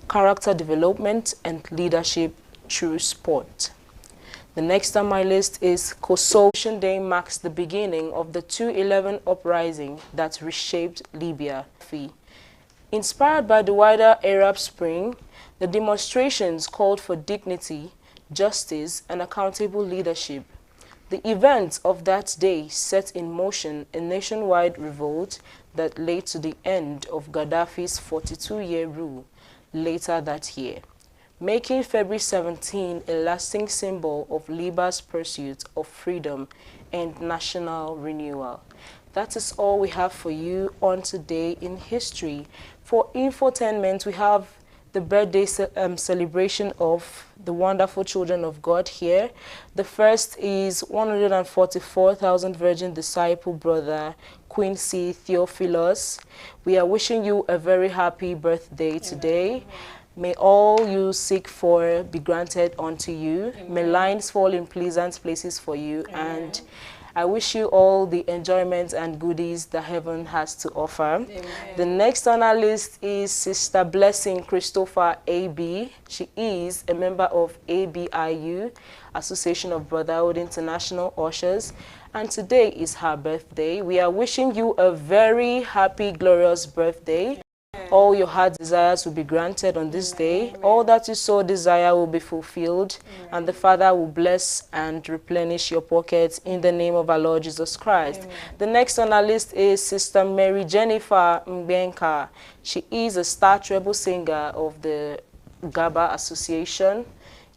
character development, and leadership through sport. The next on my list is Kosovo. Day marks the beginning of the 2011 uprising that reshaped Libya. Inspired by the wider Arab Spring, the demonstrations called for dignity, justice, and accountable leadership. The events of that day set in motion a nationwide revolt that led to the end of Gaddafi's 42-year rule later that year, making February 17 a lasting symbol of Libya's pursuit of freedom and national renewal. That is all we have for you on Today in History. For infotainment, we have the birthday celebration of the wonderful children of God here. The first is 144,000 Virgin Disciple brother Quincy Theophilus. We are wishing you a very happy birthday today. May all you seek for be granted unto you. May lines fall in pleasant places for you. And I wish you all the enjoyment and goodies that heaven has to offer. Amen. The next on our list is Sister Blessing Christopher A.B. She is a member of ABIU, Association of Brotherhood International Ushers, and today is her birthday. We are wishing you a very happy, glorious birthday. All your heart desires will be granted on this day. All that you so desire will be fulfilled. And the Father will bless and replenish your pockets in the name of our Lord Jesus Christ. The next on our list is Sister Mary Jennifer Mbenka. She is a star treble singer of the Gaba Association.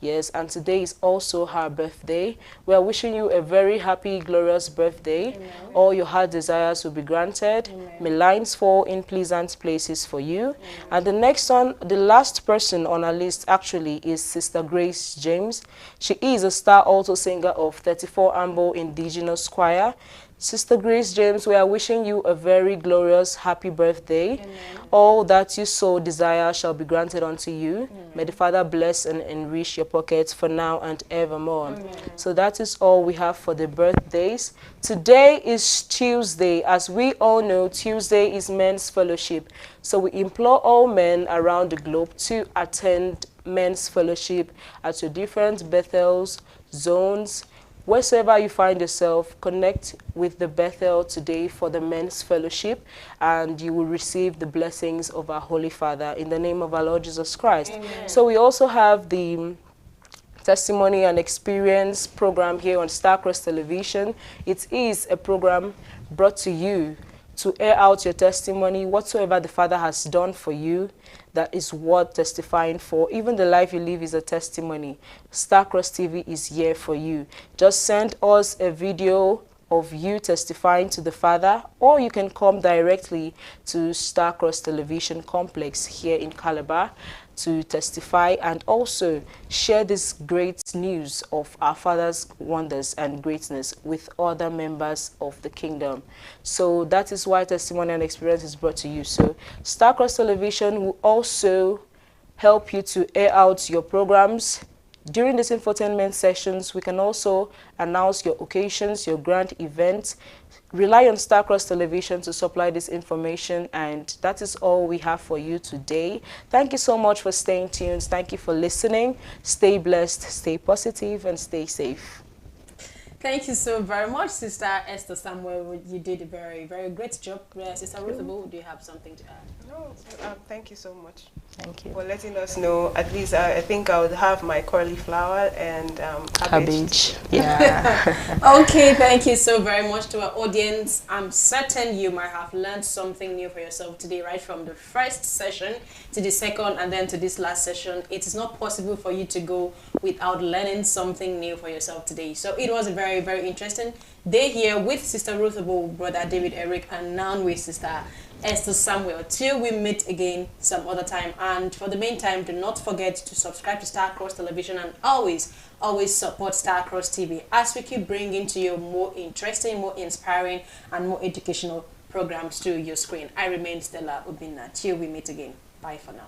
Yes, and today is also her birthday. We are wishing you a very happy, glorious birthday. Amen. All your heart desires will be granted. Amen. May lines fall in pleasant places for you. Amen. And the next one, the last person on our list actually is Sister Grace James. She is a star alto singer of 34 Ambo Indigenous Choir. Sister Grace James, we are wishing you a very glorious, happy birthday. Amen. All that you so desire shall be granted unto you. Amen. May the Father bless and enrich your pockets for now and evermore. Amen. So that is all we have for the birthdays. Today is Tuesday. As we all know, Tuesday is Men's Fellowship. So we implore all men around the globe to attend Men's Fellowship at your different Bethels, zones. Wheresoever you find yourself, connect with the Bethel today for the Men's Fellowship, and you will receive the blessings of our Holy Father in the name of our Lord Jesus Christ. Amen. So we also have the Testimony and Experience program here on Starcross Television. It is a program brought to you to air out your testimony, whatsoever the Father has done for you. That is worth testifying for. Even the life you live is a testimony. Starcross TV is here for you. Just send us a video of you testifying to the Father, or you can come directly to Starcross Television Complex here in Calabar to testify and also share this great news of our Father's wonders and greatness with other members of the kingdom. So that is why Testimony and Experience is brought to you. So Starcross Television will also help you to air out your programs. During these infotainment sessions, we can also announce your occasions, your grand events. Rely on Starcross Television to supply this information, and that is all we have for you today. Thank you so much for staying tuned. Thank you for listening. Stay blessed, stay positive, and stay safe. Thank you so very much, Sister Esther Samuel. You did a very, very great job. Sister Ruth, do you have something to add? No, thank you so much. Thank you for letting us know. At least I think I would have my cauliflower and cabbage. Yeah. Okay, thank you so very much to our audience. I'm certain you might have learned something new for yourself today, right from the first session to the second and then to this last session. It is not possible for you to go without learning something new for yourself today. So it was a very, very interesting day here with Sister Ruth, Brother David Eric, and now with Sister Esther Samuel. Till we meet again some other time. And for the meantime, do not forget to subscribe to Starcross Television and always support Starcross TV as we keep bringing to you more interesting, more inspiring, and more educational programs to your screen. I remain Stella Ubina. Till we meet again. Bye for now.